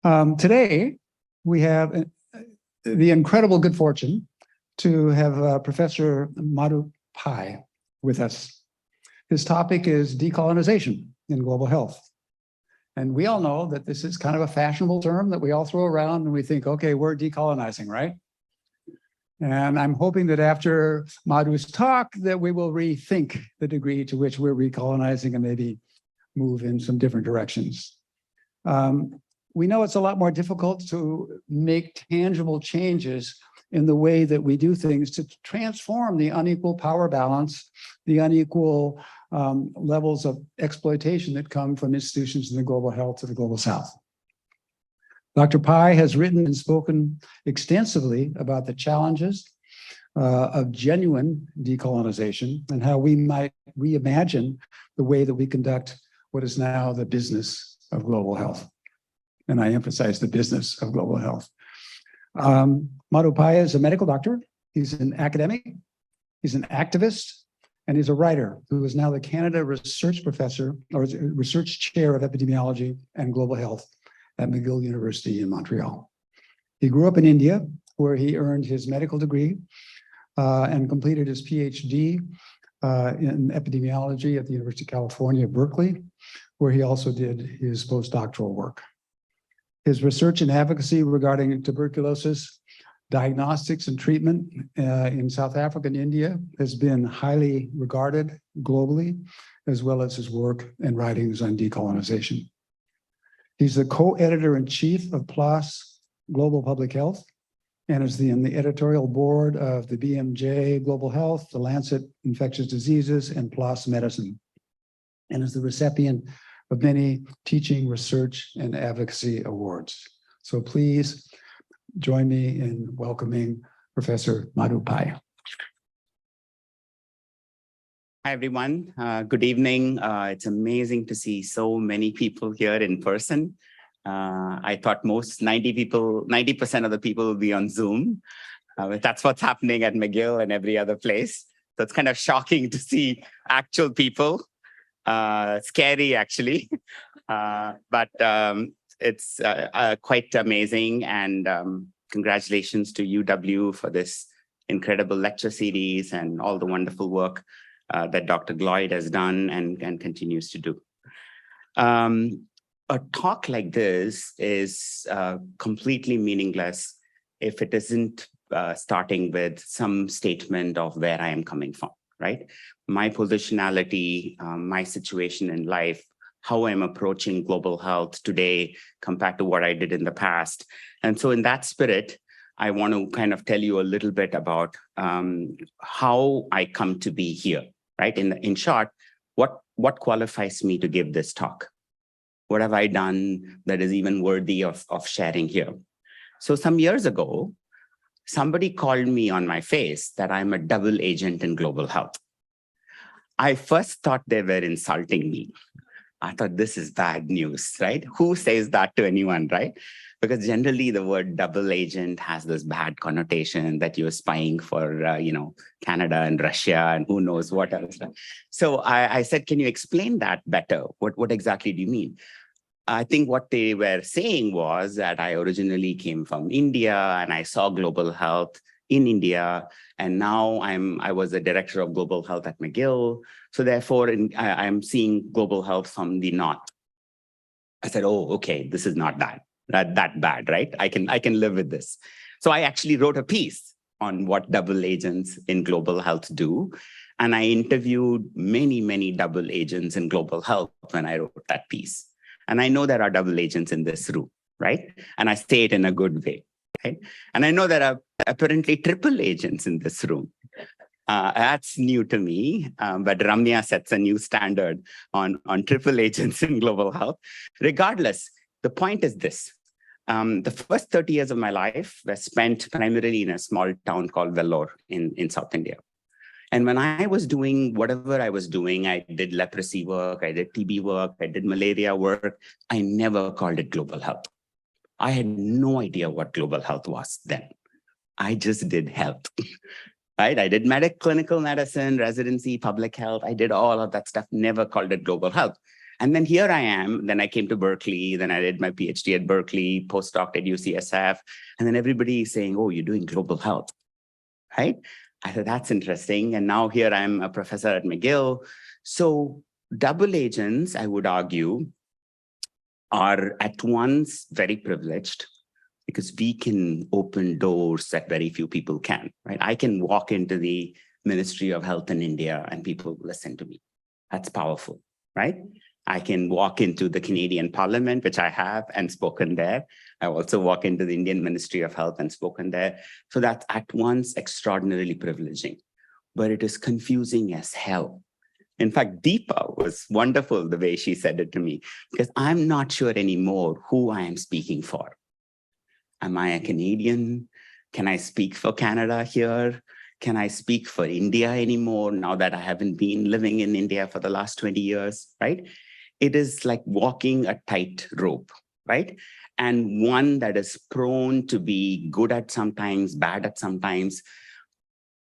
Today, we have the incredible good fortune to have Professor Madhukar with us. His topic is decolonization in global health. And we all know that this is kind of a fashionable term that we all throw around and we think, okay, we're decolonizing, right? And I'm hoping that after Madhu's talk that we will rethink the degree to which we're recolonizing and maybe move in some different directions. We know it's a lot more difficult to make tangible changes in the way that we do things to transform the unequal power balance, the unequal levels of exploitation that come from institutions in the global health to the global south. Dr. Pai has written and spoken extensively about the challenges of genuine decolonization and how we might reimagine the way that we conduct what is now the business of global health. And I emphasize the business of global health. Madhukar is a medical doctor. He's an academic. He's an activist. And he's a writer who is now the Canada Research Professor or Research Chair of Epidemiology and Global Health at McGill University in Montreal. He grew up in India, where he earned his medical degree and completed his PhD in epidemiology at the University of California, Berkeley, where he also did his postdoctoral work. His research and advocacy regarding tuberculosis, diagnostics and treatment in South Africa and India has been highly regarded globally, as well as his work and writings on decolonization. He's the co-editor-in-chief of PLOS Global Public Health and is in the editorial board of the BMJ Global Health, the Lancet Infectious Diseases, and PLOS Medicine, and is the recipient of many teaching, research, and advocacy awards. So please join me in welcoming Professor Madhukar. Hi, everyone. Good evening. It's amazing to see so many people here in person. I thought 90% of the people will be on Zoom. That's what's happening at McGill and every other place. So it's kind of shocking to see actual people. Scary, actually. But it's quite amazing. And congratulations to UW for this incredible lecture series and all the wonderful work that Dr. Gloyd has done and continues to do. A talk like this is completely meaningless if it isn't starting with some statement of where I am coming from, right? My positionality, my situation in life, how I'm approaching global health today compared to what I did in the past. And so in that spirit, I want to kind of tell you a little bit about how I come to be here, right? In short, what qualifies me to give this talk? What have I done that is even worthy of sharing here? So some years ago, somebody called me on my face that I'm a double agent in global health. I first thought they were insulting me. I thought this is bad news, right? Who says that to anyone, right? Because generally the word double agent has this bad connotation that you're spying for, Canada and Russia and who knows what else. So I said, can you explain that better? What exactly do you mean? I think what they were saying was that I originally came from India and I saw global health in India. And now I was the director of global health at McGill. So therefore, I'm seeing global health from the north. I said, oh, okay, this is not that bad, right? I can live with this. So I actually wrote a piece on what double agents in global health do. And I interviewed many double agents in global health when I wrote that piece. And I know there are double agents in this room, right? And I say it in a good way, right? And I know there are apparently triple agents in this room. That's new to me, but Ramya sets a new standard on triple agents in global health. Regardless, the point is this. The first 30 years of my life were spent primarily in a small town called Vellore in South India. And when I was doing whatever I was doing, I did leprosy work, I did TB work, I did malaria work. I never called it global health. I had no idea what global health was then. I just did health, right? I did clinical medicine, residency, public health. I did all of that stuff, never called it global health. And then here I am. Then I came to Berkeley. Then I did my PhD at Berkeley, postdoc at UCSF. And then everybody is saying, oh, you're doing global health, right? I thought that's interesting. And now here I'm a professor at McGill. So double agents, I would argue, are at once very privileged because we can open doors that very few people can, right? I can walk into the Ministry of Health in India and people listen to me. That's powerful, right? I can walk into the Canadian Parliament, which I have, and spoken there. I also walk into the Indian Ministry of Health and spoken there. So that's at once extraordinarily privileging, but it is confusing as hell. In fact, Deepa was wonderful the way she said it to me, because I'm not sure anymore who I am speaking for. Am I a Canadian? Can I speak for Canada here? Can I speak for India anymore now that I haven't been living in India for the last 20 years, right? It is like walking a tight rope, right? And one that is prone to be good at sometimes, bad at sometimes.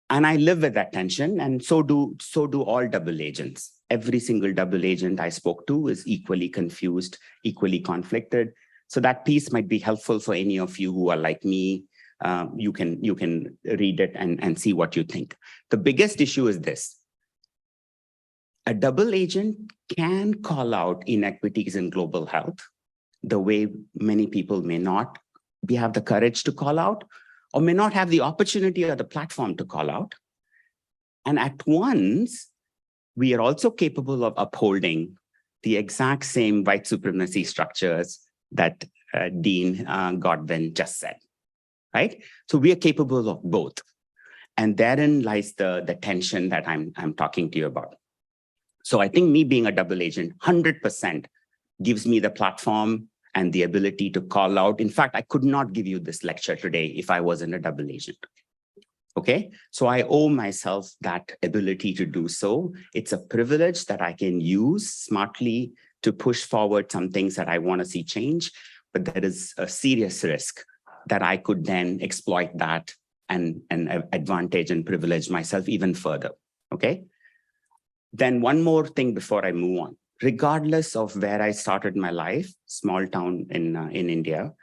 And I live with that tension, and so do all double agents. Every single double agent I spoke to is equally confused, equally conflicted. So that piece might be helpful for any of you who are like me. You can read it and see what you think. The biggest issue is this. A double agent can call out inequities in global health the way many people may not have the courage to call out, or may not have the opportunity or the platform to call out. And at once, we are also capable of upholding the exact same white supremacy structures that Dean Godwin just said, right? So we are capable of both. And therein lies the tension that I'm talking to you about. So I think me being a double agent, 100% gives me the platform and the ability to call out. In fact, I could not give you this lecture today if I wasn't a double agent. Okay, so I owe myself that ability to do so. It's a privilege that I can use smartly to push forward some things that I want to see change, but there is a serious risk that I could then exploit that and advantage and privilege myself even further, okay? Then one more thing before I move on. Regardless of where I started my life, small town in India,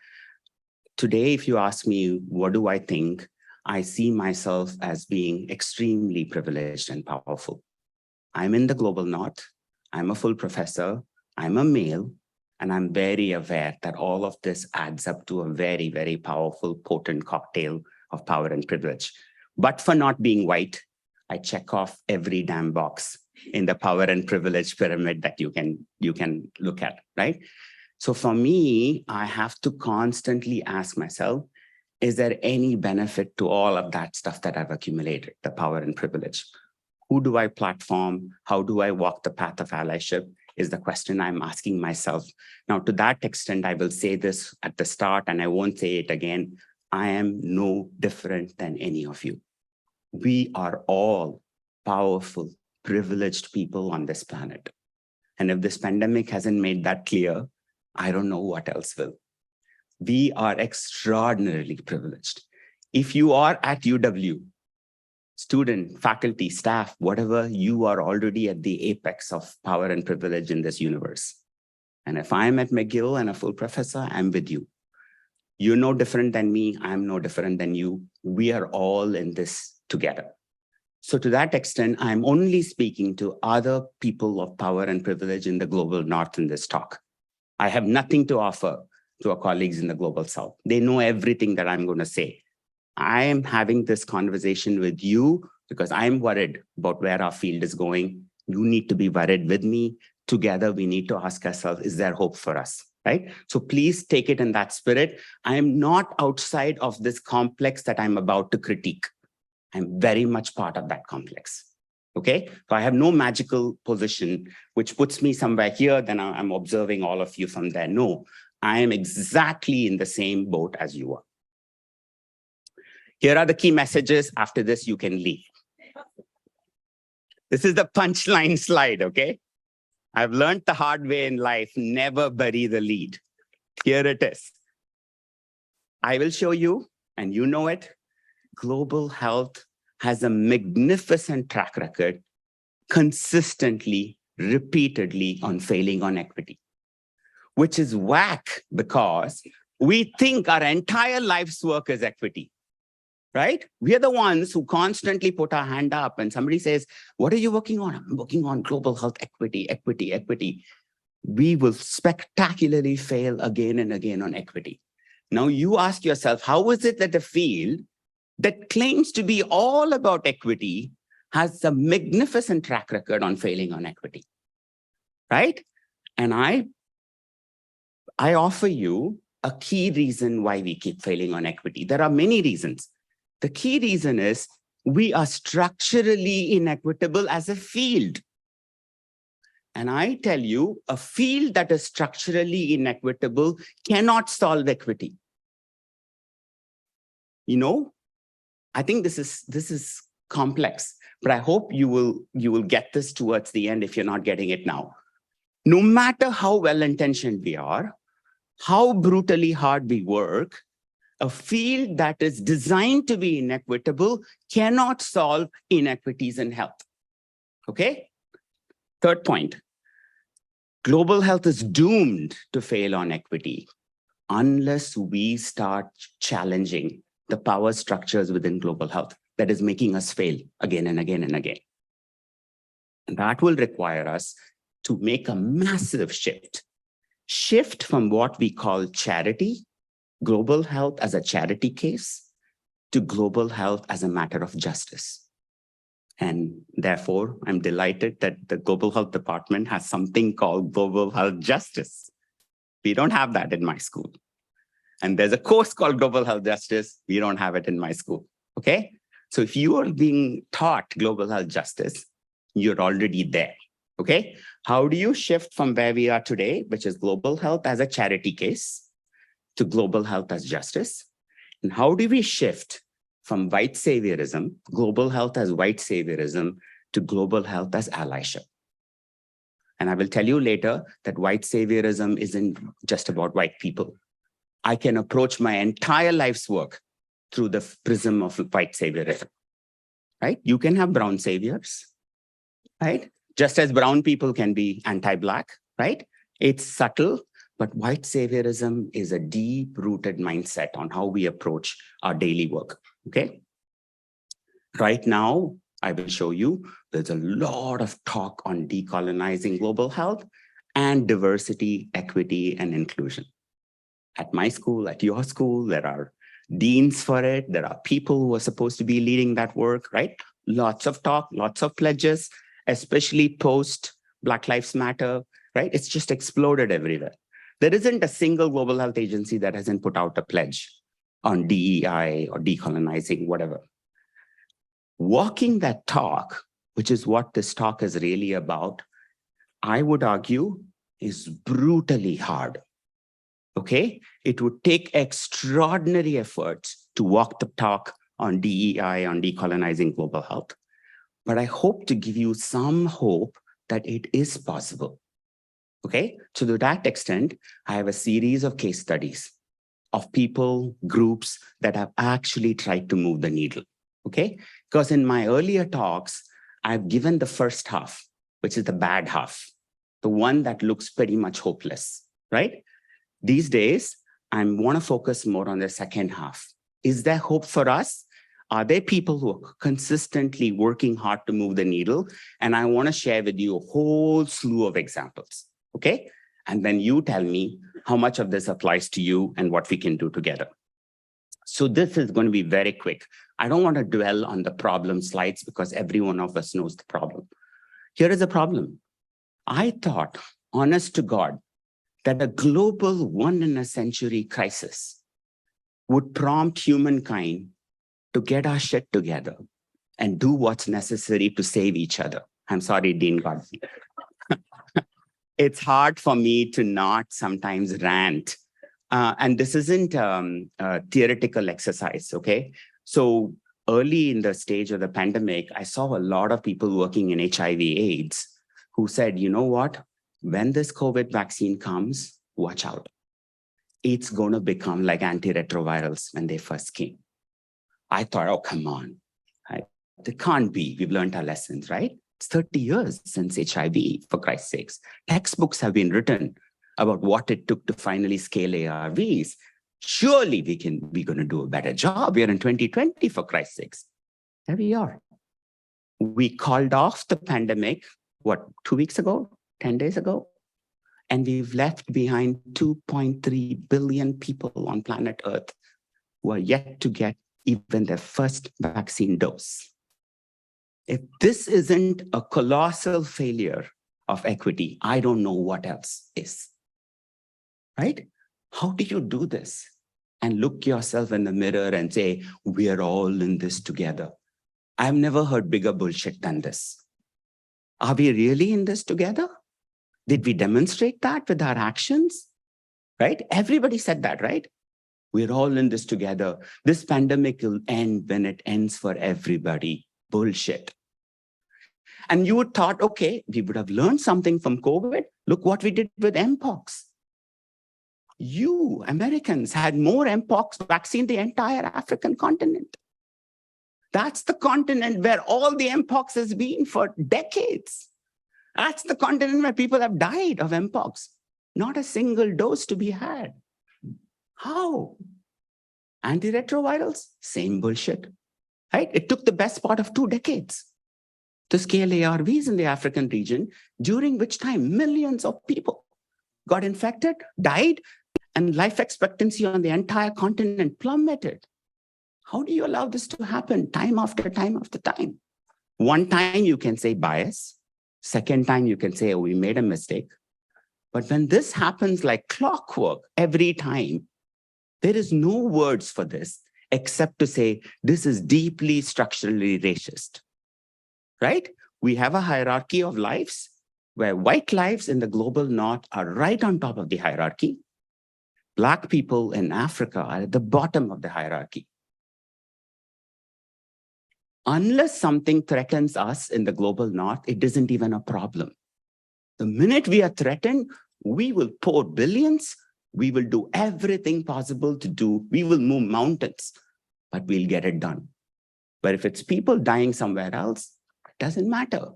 today, if you ask me, what do I think? I see myself as being extremely privileged and powerful. I'm in the global north. I'm a full professor. I'm a male. And I'm very aware that all of this adds up to a very, very powerful, potent cocktail of power and privilege. But for not being white, I check off every damn box in the power and privilege pyramid that you can look at, right? So for me, I have to constantly ask myself, is there any benefit to all of that stuff that I've accumulated, the power and privilege? Who do I platform? How do I walk the path of allyship is the question I'm asking myself. Now, to that extent, I will say this at the start, and I won't say it again. I am no different than any of you. We are all powerful, privileged people on this planet. And if this pandemic hasn't made that clear, I don't know what else will. We are extraordinarily privileged. If you are at UW, student, faculty, staff, whatever, you are already at the apex of power and privilege in this universe. And if I'm at McGill and a full professor, I'm with you. You're no different than me. I'm no different than you. We are all in this together. So to that extent, I'm only speaking to other people of power and privilege in the global north in this talk. I have nothing to offer to our colleagues in the global south. They know everything that I'm going to say. I am having this conversation with you because I'm worried about where our field is going. You need to be worried with me. Together, we need to ask ourselves, is there hope for us? Right? So please take it in that spirit. I am not outside of this complex that I'm about to critique. I'm very much part of that complex. Okay, so I have no magical position which puts me somewhere here, then I'm observing all of you from there. No, I am exactly in the same boat as you are. Here are the key messages. After this, you can leave. This is the punchline slide, okay? I've learned the hard way in life, never bury the lead. Here it is. I will show you, and you know it, global health has a magnificent track record consistently repeatedly on failing on equity, which is whack because we think our entire life's work is equity, right? We are the ones who constantly put our hand up and somebody says, what are you working on? I'm working on global health equity, equity, equity. We will spectacularly fail again and again on equity. Now you ask yourself, how is it that a field that claims to be all about equity has a magnificent track record on failing on equity, right? And I offer you a key reason why we keep failing on equity. There are many reasons. The key reason is we are structurally inequitable as a field. And I tell you, a field that is structurally inequitable cannot solve equity. You know, I think this is complex, but I hope you will get this towards the end if you're not getting it now. No matter how well-intentioned we are, how brutally hard we work, a field that is designed to be inequitable cannot solve inequities in health. Okay? Third point, global health is doomed to fail on equity unless we start challenging the power structures within global health that is making us fail again and again and again. And that will require us to make a massive shift from what we call charity, global health as a charity case, to global health as a matter of justice. And therefore, I'm delighted that the Global Health Department has something called Global Health Justice. We don't have that in my school. And there's a course called Global Health Justice. We don't have it in my school, okay? So if you are being taught global health justice, you're already there, okay? How do you shift from where we are today, which is global health as a charity case, to global health as justice? And how do we shift from white saviorism, global health as white saviorism, to global health as allyship? And I will tell you later that white saviorism isn't just about white people. I can approach my entire life's work through the prism of white saviorism, right? You can have brown saviors, right? Just as brown people can be anti-Black, right? It's subtle, but white saviorism is a deep-rooted mindset on how we approach our daily work, okay? Right now, I will show you, there's a lot of talk on decolonizing global health and diversity, equity, and inclusion. At my school, at your school, there are deans for it. There are people who are supposed to be leading that work, right? Lots of talk, lots of pledges, especially post Black Lives Matter, right? It's just exploded everywhere. There isn't a single global health agency that hasn't put out a pledge on DEI or decolonizing, whatever. Walking that talk, which is what this talk is really about, I would argue is brutally hard. Okay, it would take extraordinary efforts to walk the talk on DEI, on decolonizing global health. But I hope to give you some hope that it is possible. Okay, so to that extent, I have a series of case studies of people, groups that have actually tried to move the needle. Okay, because in my earlier talks, I've given the first half, which is the bad half, the one that looks pretty much hopeless, right? These days, I want to focus more on the second half. Is there hope for us? Are there people who are consistently working hard to move the needle? And I want to share with you a whole slew of examples, okay? And then you tell me how much of this applies to you and what we can do together. So this is going to be very quick. I don't want to dwell on the problem slides because every one of us knows the problem. Here is the problem. I thought, honest to God, that a global one-in-a-century crisis would prompt humankind to get our shit together and do what's necessary to save each other. I'm sorry, Dean Godfrey. It's hard for me to not sometimes rant. And this isn't a theoretical exercise, okay? So early in the stage of the pandemic, I saw a lot of people working in HIV/AIDS who said, you know what? When this COVID vaccine comes, watch out. It's going to become like antiretrovirals when they first came. I thought, oh, come on. It can't be. We've learned our lessons, right? It's 30 years since HIV, for Christ's sakes. Textbooks have been written about what it took to finally scale ARVs. Surely we're going to do a better job. We are in 2020, for Christ's sakes. There we are. We called off the pandemic, 2 weeks ago, 10 days ago? And we've left behind 2.3 billion people on planet Earth who are yet to get even their first vaccine dose. If this isn't a colossal failure of equity, I don't know what else is. Right? How do you do this? And look yourself in the mirror and say, we are all in this together. I've never heard bigger bullshit than this. Are we really in this together? Did we demonstrate that with our actions? Right? Everybody said that, right? We're all in this together. This pandemic will end when it ends for everybody. Bullshit. And you would thought, okay, we would have learned something from COVID. Look what we did with Mpox. You, Americans, had more Mpox vaccine than the entire African continent. That's the continent where all the Mpox has been for decades. That's the continent where people have died of Mpox. Not a single dose to be had. How? Antiretrovirals? Same bullshit. Right? It took the best part of 2 decades to scale ARVs in the African region, during which time millions of people got infected, died, and life expectancy on the entire continent plummeted. How do you allow this to happen time after time after time? One time you can say bias. Second time you can say, oh, we made a mistake. But when this happens like clockwork every time, there is no words for this except to say, this is deeply structurally racist. Right? We have a hierarchy of lives where white lives in the global north are right on top of the hierarchy. Black people in Africa are at the bottom of the hierarchy. Unless something threatens us in the global north, it isn't even a problem. The minute we are threatened, we will pour billions. We will do everything possible to do. We will move mountains, but we'll get it done. But if it's people dying somewhere else, it doesn't matter,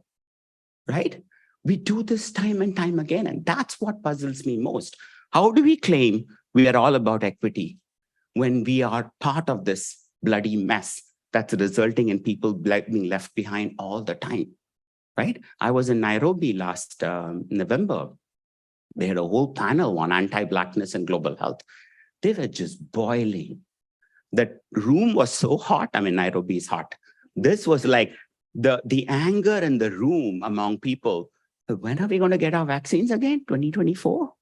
right? We do this time and time again, and that's what puzzles me most. How do we claim we are all about equity when we are part of this bloody mess that's resulting in people being left behind all the time, right? I was in Nairobi last November. They had a whole panel on anti-Blackness and global health. They were just boiling. The room was so hot. I mean, Nairobi is hot. This was like the anger in the room among people. When are we going to get our vaccines again? 2024?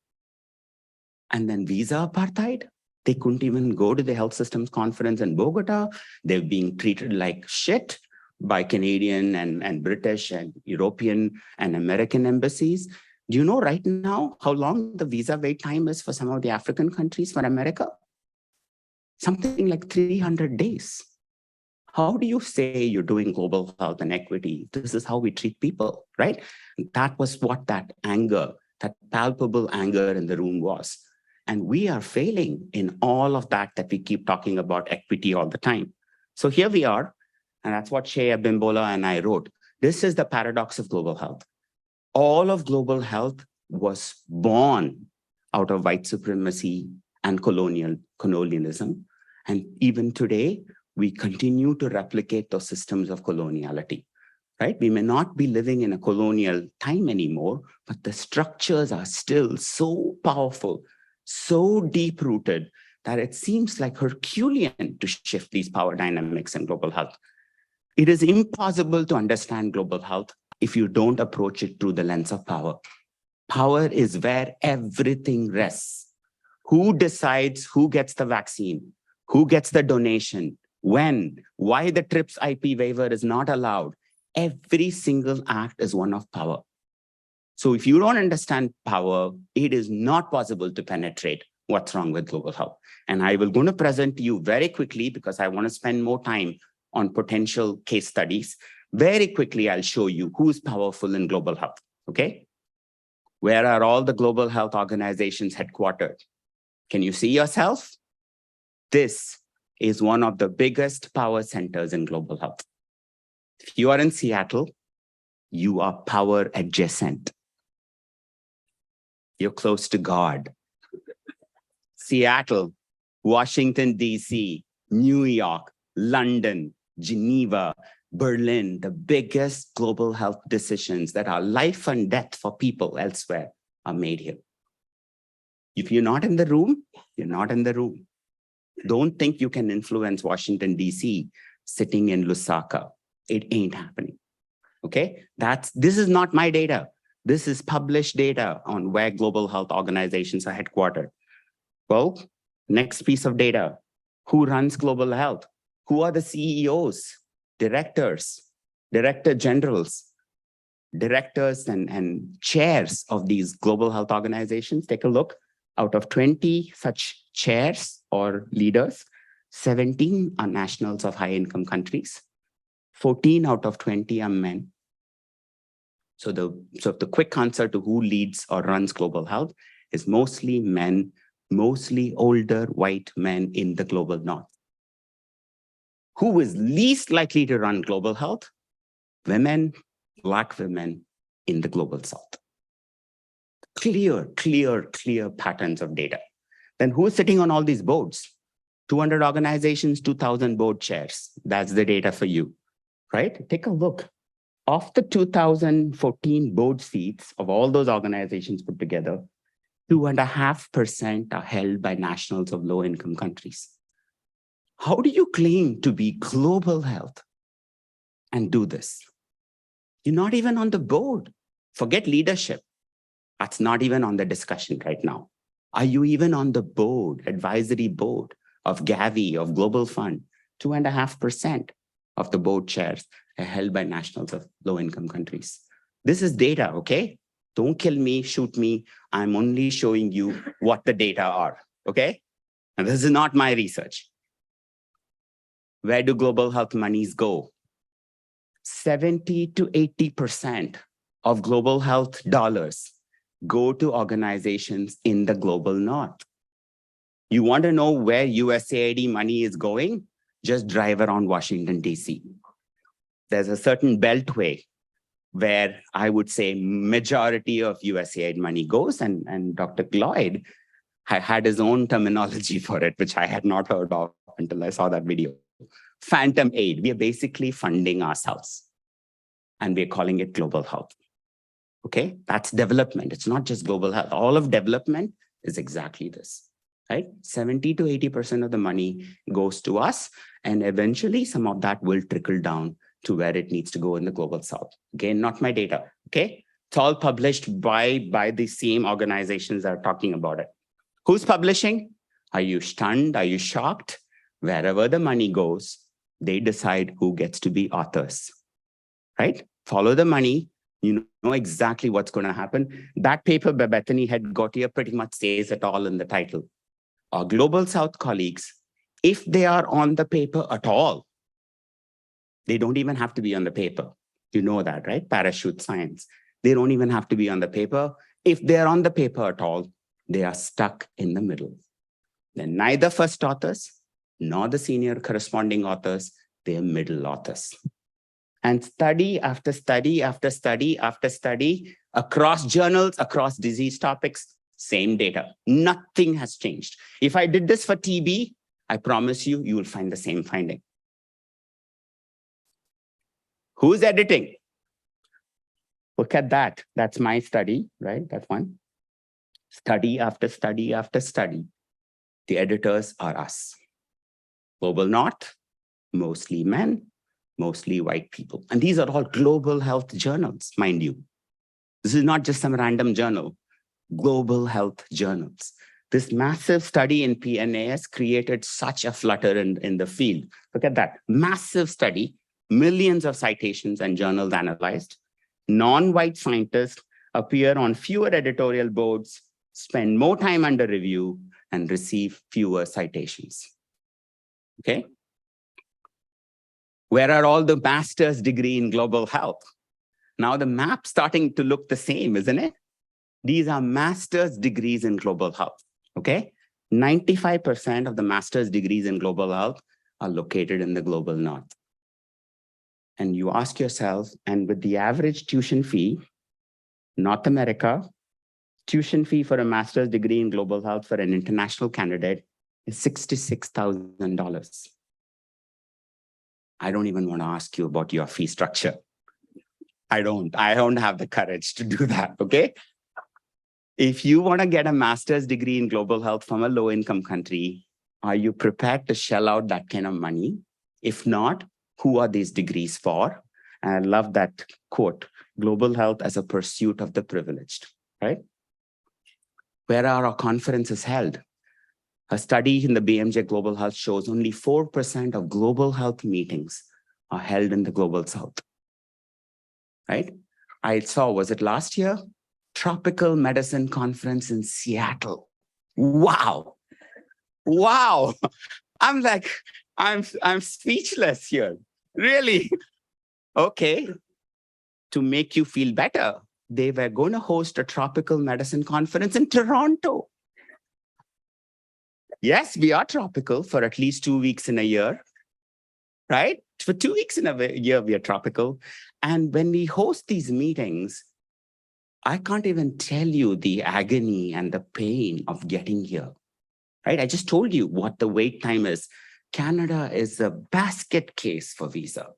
And then visa apartheid. They couldn't even go to the health systems conference in Bogota. They're being treated like shit by Canadian and British and European and American embassies. Do you know right now how long the visa wait time is for some of the African countries for America? Something like 300 days. How do you say you're doing global health and equity? This is how we treat people, right? That was what that anger, that palpable anger in the room was. And we are failing in all of that we keep talking about equity all the time. So here we are, and that's what Shea Abimbola and I wrote. This is the paradox of global health. All of global health was born out of white supremacy and colonialism. And even today, we continue to replicate those systems of coloniality, right? We may not be living in a colonial time anymore, but the structures are still so powerful, so deep-rooted that it seems like Herculean to shift these power dynamics in global health. It is impossible to understand global health if you don't approach it through the lens of power. Power is where everything rests. Who decides who gets the vaccine? Who gets the donation? When? Why the TRIPS IP waiver is not allowed? Every single act is one of power. So if you don't understand power, it is not possible to penetrate what's wrong with global health. And I will going to present to you very quickly because I want to spend more time on potential case studies. Very quickly, I'll show you who's powerful in global health, okay? Where are all the global health organizations headquartered? Can you see yourself? This is one of the biggest power centers in global health. If you are in Seattle, You are power adjacent. You're close to God. Seattle, Washington, D.C., New York, London, Geneva, Berlin, the biggest global health decisions that are life and death for people elsewhere are made here. If you're not in the room, you're not in the room. Don't think you can influence Washington, D.C. sitting in Lusaka. It ain't happening. Okay? This is not my data. This is published data on where global health organizations are headquartered. Well, next piece of data. Who runs global health? Who are the CEOs, directors, director generals, directors and chairs of these global health organizations? Take a look. Out of 20 such chairs or leaders, 17 are nationals of high-income countries. 14 out of 20 are men. So the quick answer to who leads or runs global health is mostly men, mostly older white men in the global north. Who is least likely to run global health? Women, Black women in the global south. Clear patterns of data. Then who is sitting on all these boards? 200 organizations, 2,000 board chairs. That's the data for you, right? Take a look. Of the 2014 board seats of all those organizations put together, 2.5% are held by nationals of low-income countries. How do you claim to be global health and do this? You're not even on the board. Forget leadership. That's not even on the discussion right now. Are you even on the board, advisory board of Gavi, of Global Fund? 2.5% of the board chairs are held by nationals of low-income countries. This is data, okay? Don't kill me, shoot me. I'm only showing you what the data are, okay? And this is not my research. Where do global health monies go? 70 to 80% of global health dollars go to organizations in the global north. You want to know where USAID money is going? Just drive around Washington, D.C. There's a certain beltway where I would say majority of USAID money goes, and Dr. Gloyd had his own terminology for it, which I had not heard of until I saw that video. Phantom aid. We are basically funding ourselves, and we're calling it global health. Okay, that's development. It's not just global health. All of development is exactly this, right? 70 to 80% of the money goes to us, and eventually some of that will trickle down to where it needs to go in the global south. Again, not my data, okay? It's all published by the same organizations that are talking about it. Who's publishing? Are you stunned? Are you shocked? Wherever the money goes, they decide who gets to be authors, right? Follow the money. You know exactly what's going to happen. That paper by Bethany Head Gautier pretty much says it all in the title. Our Global South colleagues, if they are on the paper at all, they don't even have to be on the paper. You know that, right? Parachute science. They don't even have to be on the paper. If they're on the paper at all, they are stuck in the middle. They're neither first authors nor the senior corresponding authors. They're middle authors. And study after study after study after study across journals, across disease topics, same data. Nothing has changed. If I did this for TB, I promise you, you will find the same finding. Who's editing? Look at that. That's my study, right? That's one. Study after study after study. The editors are us. Global North, mostly men, mostly white people. And these are all global health journals, mind you. This is not just some random journal. Global health journals. This massive study in PNAS created such a flutter in the field. Look at that. Massive study, millions of citations and journals analyzed. Non-white scientists appear on fewer editorial boards, spend more time under review, and receive fewer citations. Okay? Where are all the master's degree in global health? Now the map's starting to look the same, isn't it? These are master's degrees in global health, okay? 95% of the master's degrees in global health are located in the global north. and you ask yourself, and with the average tuition fee, North America, tuition fee for a master's degree in global health for an international candidate is $66,000. I don't even want to ask you about your fee structure. I don't have the courage to do that, okay? If you want to get a master's degree in global health from a low-income country, are you prepared to shell out that kind of money? If not, who are these degrees for? And I love that quote, global health as a pursuit of the privileged, right? Where are our conferences held? A study in the BMJ Global Health shows only 4% of global health meetings are held in the global south, right? I saw, was it last year? Tropical Medicine Conference in Seattle. Wow. Wow. I'm like, I'm speechless here. Really? Okay. To make you feel better, they were going to host a tropical medicine conference in Toronto. Yes, we are tropical for at least 2 weeks in a year, right? For 2 weeks in a year, we are tropical. And when we host these meetings, I can't even tell you the agony and the pain of getting here, right? I just told you what the wait time is. Canada is a basket case for visa.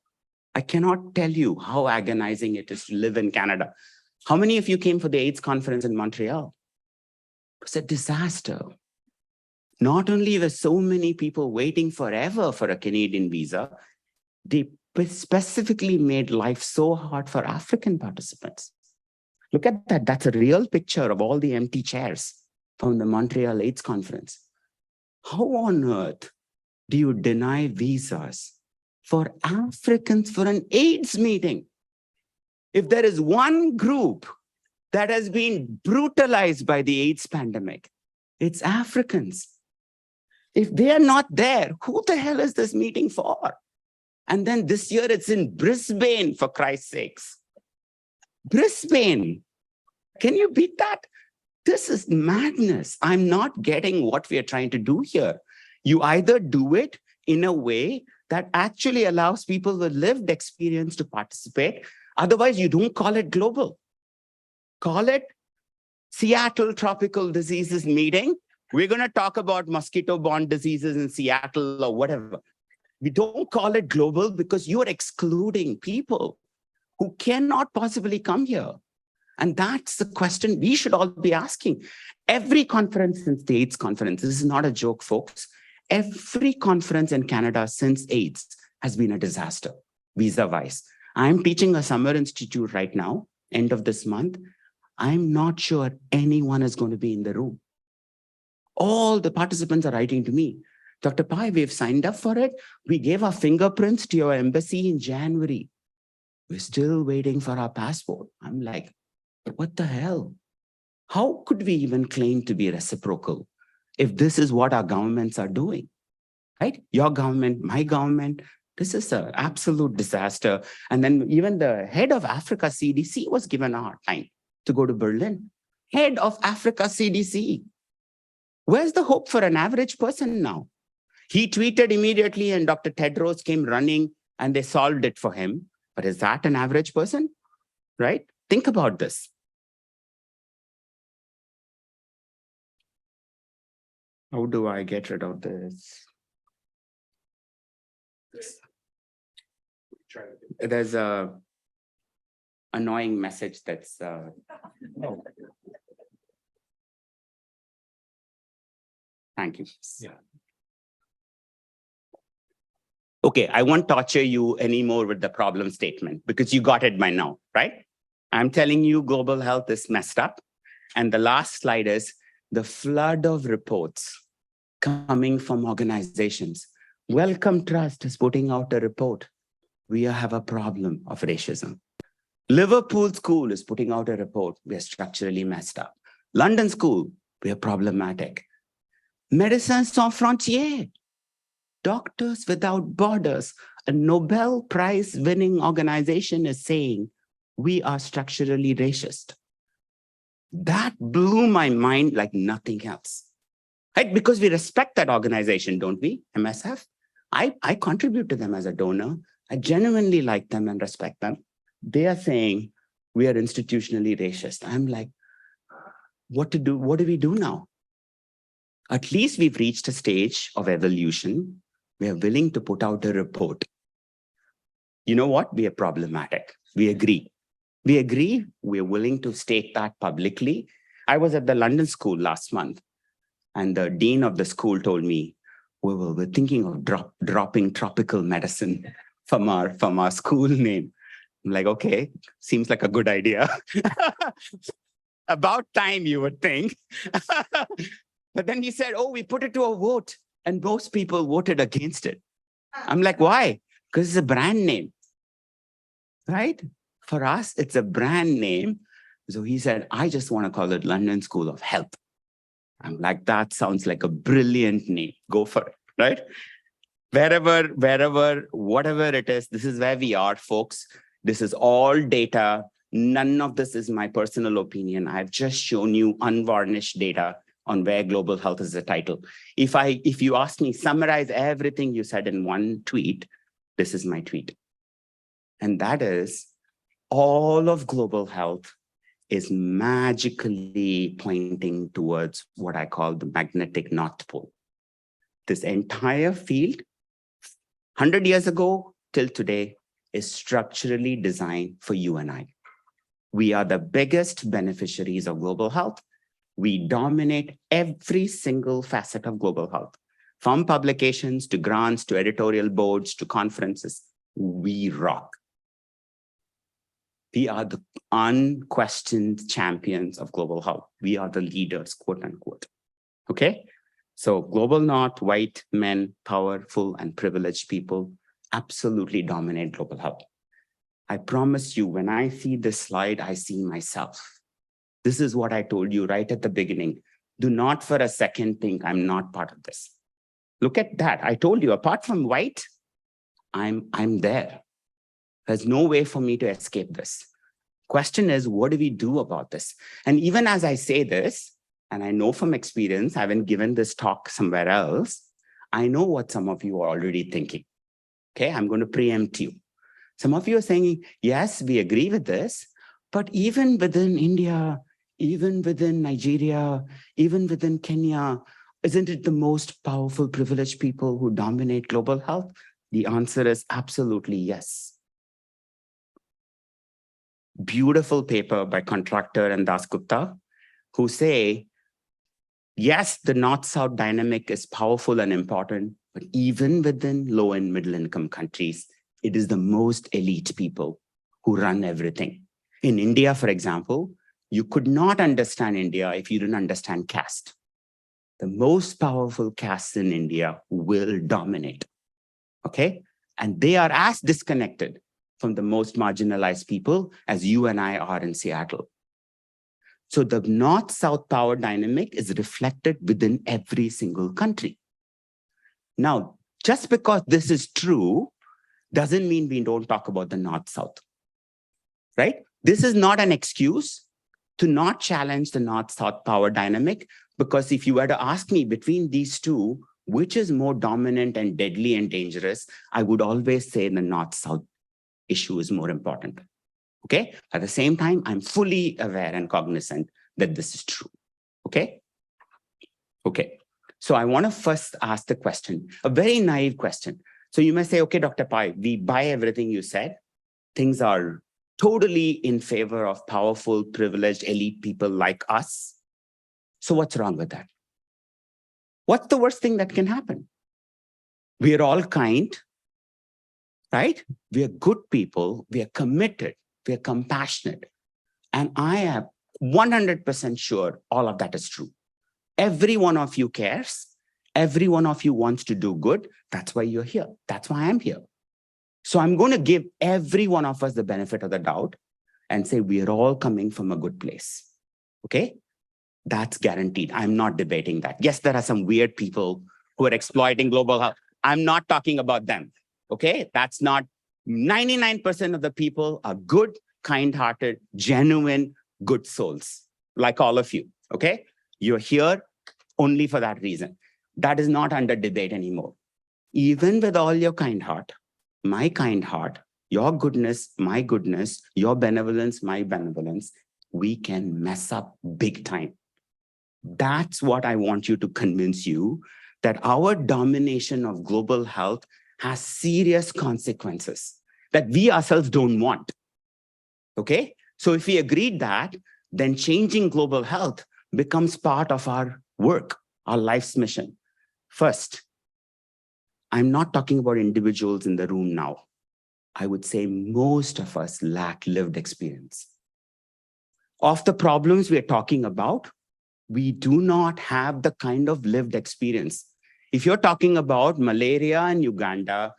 I cannot tell you how agonizing it is to live in Canada. How many of you came for the AIDS conference in Montreal? It was a disaster. Not only were so many people waiting forever for a Canadian visa, they specifically made life so hard for African participants. Look at that. That's a real picture of all the empty chairs from the Montreal AIDS conference. How on earth do you deny visas for Africans for an AIDS meeting? If there is one group that has been brutalized by the AIDS pandemic, it's Africans. If they are not there, who the hell is this meeting for? And then this year it's in Brisbane, for Christ's sakes. Brisbane. Can you beat that? This is madness. I'm not getting what we are trying to do here. You either do it in a way that actually allows people with lived experience to participate. Otherwise, you don't call it global. Call it Seattle Tropical Diseases Meeting. We're going to talk about mosquito-borne diseases in Seattle or whatever. We don't call it global because you're excluding people who cannot possibly come here. And that's the question we should all be asking. Every conference since the AIDS conference, this is not a joke, folks. Every conference in Canada since AIDS has been a disaster, visa-wise. I'm teaching a summer institute right now, end of this month. I'm not sure anyone is going to be in the room. All the participants are writing to me. Dr. Pai, we've signed up for it. We gave our fingerprints to your embassy in January. We're still waiting for our passport. I'm like, what the hell? How could we even claim to be reciprocal if this is what our governments are doing, right? Your government, my government, this is an absolute disaster. And then even the head of Africa CDC was given a hard time to go to Berlin. Head of Africa CDC. Where's the hope for an average person now? He tweeted immediately and Dr. Tedros came running and they solved it for him. But is that an average person, right? Think about this. How do I get rid of this? There's a annoying message that's thank you. Yeah. Okay, I won't torture you anymore with the problem statement because you got it by now, right? I'm telling you global health is messed up. And the last slide is the flood of reports coming from organizations. Wellcome Trust is putting out a report. We have a problem of racism. Liverpool School is putting out a report. We are structurally messed up. London School, we are problematic. Médecins Sans Frontières, Doctors Without Borders, a Nobel Prize winning organization is saying we are structurally racist. That blew my mind like nothing else. Right? Because we respect that organization, don't we? MSF. I contribute to them as a donor. I genuinely like them and respect them. They are saying we are institutionally racist. I'm like, what to do? What do we do now? At least we've reached a stage of evolution. We are willing to put out a report. You know what? We are problematic. We agree. We agree. We're willing to state that publicly. I was at the London school last month, and the dean of the school told me, we're thinking of dropping tropical medicine from our school name. I'm like, okay, seems like a good idea. About time, you would think. But then he said, oh, we put it to a vote, and most people voted against it. I'm like, why? Because it's a brand name, right? For us, it's a brand name. So he said, I just want to call it London School of Health. I'm like, that sounds like a brilliant name. Go for it, right? Wherever, whatever it is, this is where we are, folks. This is all data. None of this is my personal opinion. I've just shown you unvarnished data on where global health is the title. If you ask me, summarize everything you said in one tweet, this is my tweet. And that is, all of global health is magically pointing towards what I call the magnetic North Pole. This entire field, 100 years ago till today, is structurally designed for you and I. We are the biggest beneficiaries of global health. We dominate every single facet of global health, from publications to grants to editorial boards to conferences. We rock. We are the unquestioned champions of global health. We are the leaders, quote unquote. Okay? So global North, white men, powerful and privileged people absolutely dominate global health. I promise you, when I see this slide, I see myself. This is what I told you right at the beginning. Do not for a second think I'm not part of this. Look at that. I told you, apart from white, I'm there. There's no way for me to escape this. Question is, what do we do about this? And even as I say this, and I know from experience, I haven't given this talk somewhere else, I know what some of you are already thinking. Okay, I'm going to preempt you. Some of you are saying, yes, we agree with this, but even within India, even within Nigeria, even within Kenya, isn't it the most powerful, privileged people who dominate global health? The answer is absolutely yes. Beautiful paper by Contractor and Dasgupta, who say, yes, the North-South dynamic is powerful and important, but even within low and middle income countries, it is the most elite people who run everything. In India, for example, you could not understand India if you didn't understand caste. The most powerful castes in India will dominate, okay? And they are as disconnected from the most marginalized people as you and I are in Seattle. So the North-South power dynamic is reflected within every single country. Now, just because this is true, doesn't mean we don't talk about the North-South, right? This is not an excuse to not challenge the North-South power dynamic, because if you were to ask me between these two, which is more dominant and deadly and dangerous, I would always say the North-South issue is more important, okay? At the same time, I'm fully aware and cognizant that this is true, okay? Okay, so I want to first ask the question, a very naive question. So you may say, okay, Dr. Pai, we buy everything you said. Things are totally in favor of powerful, privileged, elite people like us. So what's wrong with that? What's the worst thing that can happen? We are all kind, right? We are good people. We are committed. We are compassionate. And I am 100% sure all of that is true. Every one of you cares. Every one of you wants to do good. That's why you're here. That's why I'm here. So I'm going to give every one of us the benefit of the doubt and say we are all coming from a good place. Okay? That's guaranteed. I'm not debating that. Yes, there are some weird people who are exploiting global health. I'm not talking about them. Okay? That's not 99% of the people are good, kind-hearted, genuine, good souls, like all of you. Okay? You're here only for that reason. That is not under debate anymore. Even with all your kind heart, my kind heart, your goodness, my goodness, your benevolence, my benevolence, we can mess up big time. That's what I want you to convince you, that our domination of global health has serious consequences that we ourselves don't want. Okay? So if we agreed that, then changing global health becomes part of our work, our life's mission. First, I'm not talking about individuals in the room now. I would say most of us lack lived experience. Of the problems we are talking about, we do not have the kind of lived experience. If you're talking about malaria in Uganda,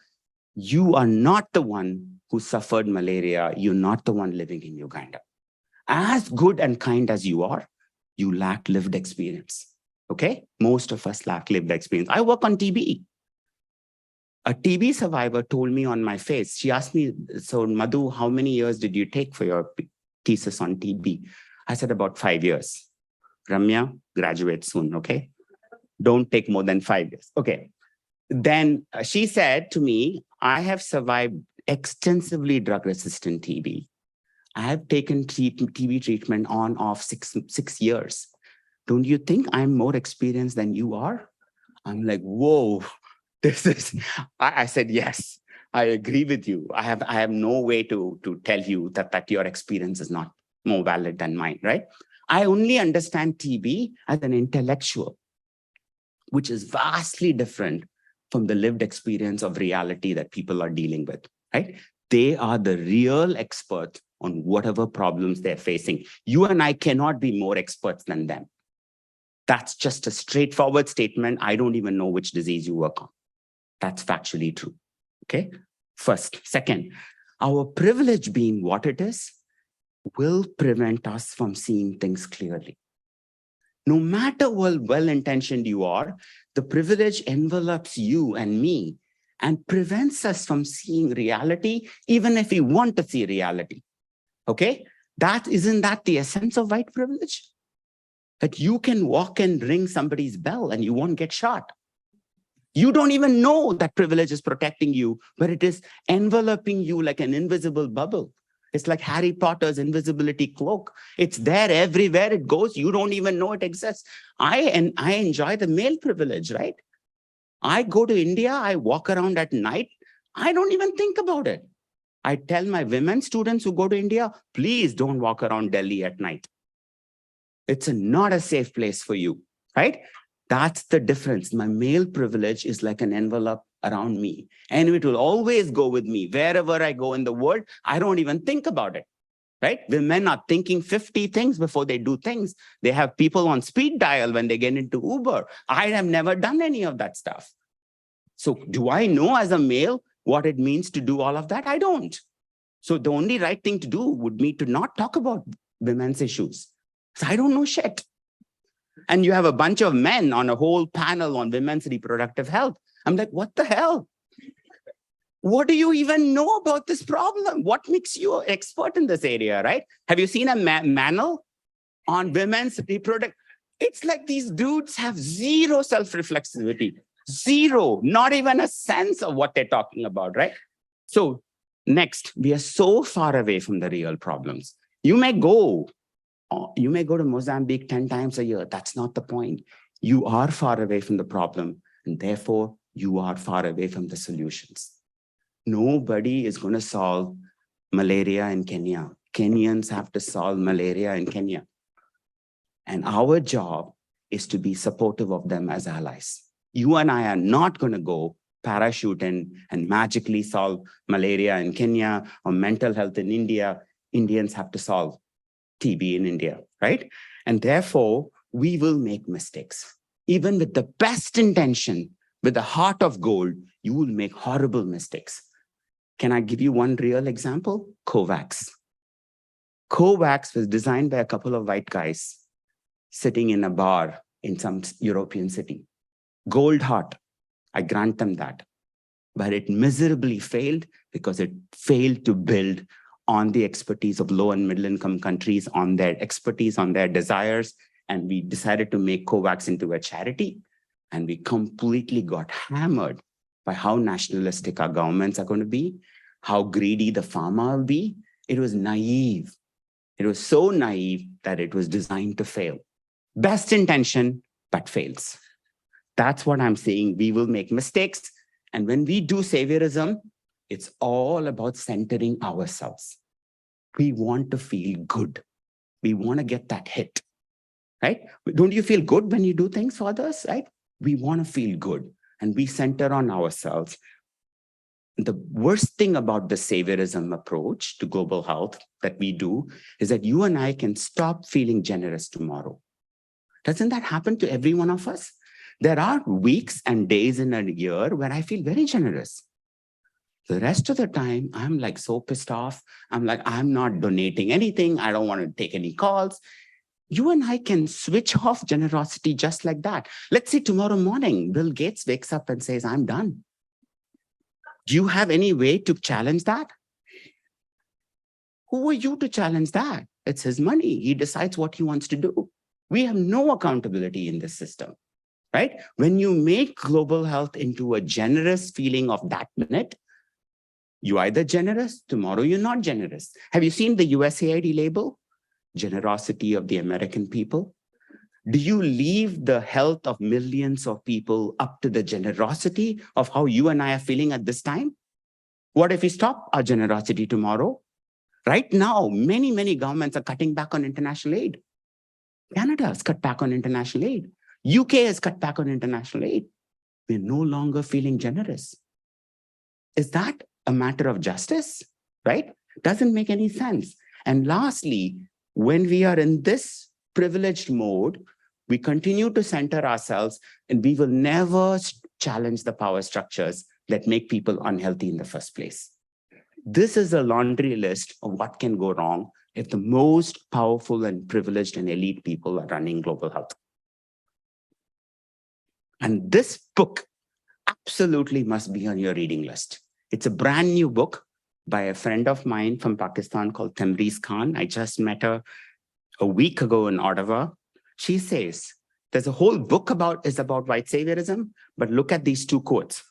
you are not the one who suffered malaria. You're not the one living in Uganda. As good and kind as you are, you lack lived experience. Okay? Most of us lack lived experience. I work on TB. A TB survivor told me on my face, she asked me, so Madhu, how many years did you take for your thesis on TB? I said about 5 years. Ramya, graduate soon, okay? Don't take more than 5 years. Okay. Then she said to me, I have survived extensively drug-resistant TB. I have taken TB treatment on off six years. Don't you think I'm more experienced than you are? I'm like, whoa, this is, I said, yes, I agree with you. I have no way to tell you that your experience is not more valid than mine, right? I only understand TB as an intellectual, which is vastly different from the lived experience of reality that people are dealing with, right? They are the real experts on whatever problems they're facing. You and I cannot be more experts than them. That's just a straightforward statement. I don't even know which disease you work on. That's factually true, okay? First. Second, our privilege being what it is will prevent us from seeing things clearly. No matter how well-intentioned you are, the privilege envelops you and me and prevents us from seeing reality, even if we want to see reality. Okay? Isn't that the essence of white privilege? That you can walk and ring somebody's bell and you won't get shot. You don't even know that privilege is protecting you, but it is enveloping you like an invisible bubble. It's like Harry Potter's invisibility cloak. It's there everywhere it goes. You don't even know it exists. I enjoy the male privilege, right? I go to India, I walk around at night. I don't even think about it. I tell my women students who go to India, please don't walk around Delhi at night. It's not a safe place for you, right? That's the difference. My male privilege is like an envelope around me, and it will always go with me wherever I go in the world. I don't even think about it, right? Women are thinking 50 things before they do things. They have people on speed dial when they get into Uber. I have never done any of that stuff. So do I know as a male what it means to do all of that? I don't. So the only right thing to do would be to not talk about women's issues. So I don't know shit. And you have a bunch of men on a whole panel on women's reproductive health. I'm like, what the hell? What do you even know about this problem? What makes you an expert in this area, right? Have you seen a manual on women's reproductive? It's like these dudes have zero self-reflexivity, zero, not even a sense of what they're talking about, right? So next, we are so far away from the real problems. You may go to Mozambique 10 times a year. That's not the point. You are far away from the problem, and therefore you are far away from the solutions. Nobody is going to solve malaria in Kenya. Kenyans have to solve malaria in Kenya. And our job is to be supportive of them as allies. You and I are not going to go parachute in and magically solve malaria in Kenya or mental health in India. Indians have to solve TB in India, right? And therefore, we will make mistakes. Even with the best intention, with a heart of gold, you will make horrible mistakes. Can I give you one real example? COVAX. COVAX was designed by a couple of white guys sitting in a bar in some European city. Gold heart, I grant them that. But it miserably failed because it failed to build on the expertise of low and middle income countries, on their expertise, on their desires. And we decided to make COVAX into a charity. And we completely got hammered by how nationalistic our governments are going to be, how greedy the pharma will be. It was naive. It was so naive that it was designed to fail. Best intention, but fails. That's what I'm saying. We will make mistakes. And when we do saviorism, it's all about centering ourselves. We want to feel good. We want to get that hit, right? Don't you feel good when you do things for others, right? We want to feel good and we center on ourselves. The worst thing about the saviorism approach to global health that we do is that you and I can stop feeling generous tomorrow. Doesn't that happen to every one of us? There are weeks and days in a year where I feel very generous. The rest of the time, I'm like so pissed off. I'm like, I'm not donating anything. I don't want to take any calls. You and I can switch off generosity just like that. Let's say tomorrow morning, Bill Gates wakes up and says, I'm done. Do you have any way to challenge that? Who are you to challenge that? It's his money. He decides what he wants to do. We have no accountability in this system, right? When you make global health into a generous feeling of that minute, you're either generous, tomorrow you're not generous. Have you seen the USAID label? Generosity of the American people. Do you leave the health of millions of people up to the generosity of how you and I are feeling at this time? What if we stop our generosity tomorrow? Right now, many governments are cutting back on international aid. Canada has cut back on international aid. UK has cut back on international aid. We're no longer feeling generous. Is that a matter of justice, right? Doesn't make any sense. And lastly, when we are in this privileged mode, we continue to center ourselves and we will never challenge the power structures that make people unhealthy in the first place. This is a laundry list of what can go wrong if the most powerful and privileged and elite people are running global health. And this book absolutely must be on your reading list. It's a brand new book by a friend of mine from Pakistan called Tamriz Khan. I just met her a week ago in Ottawa. She says, there's a whole book about white saviorism, but look at these two quotes.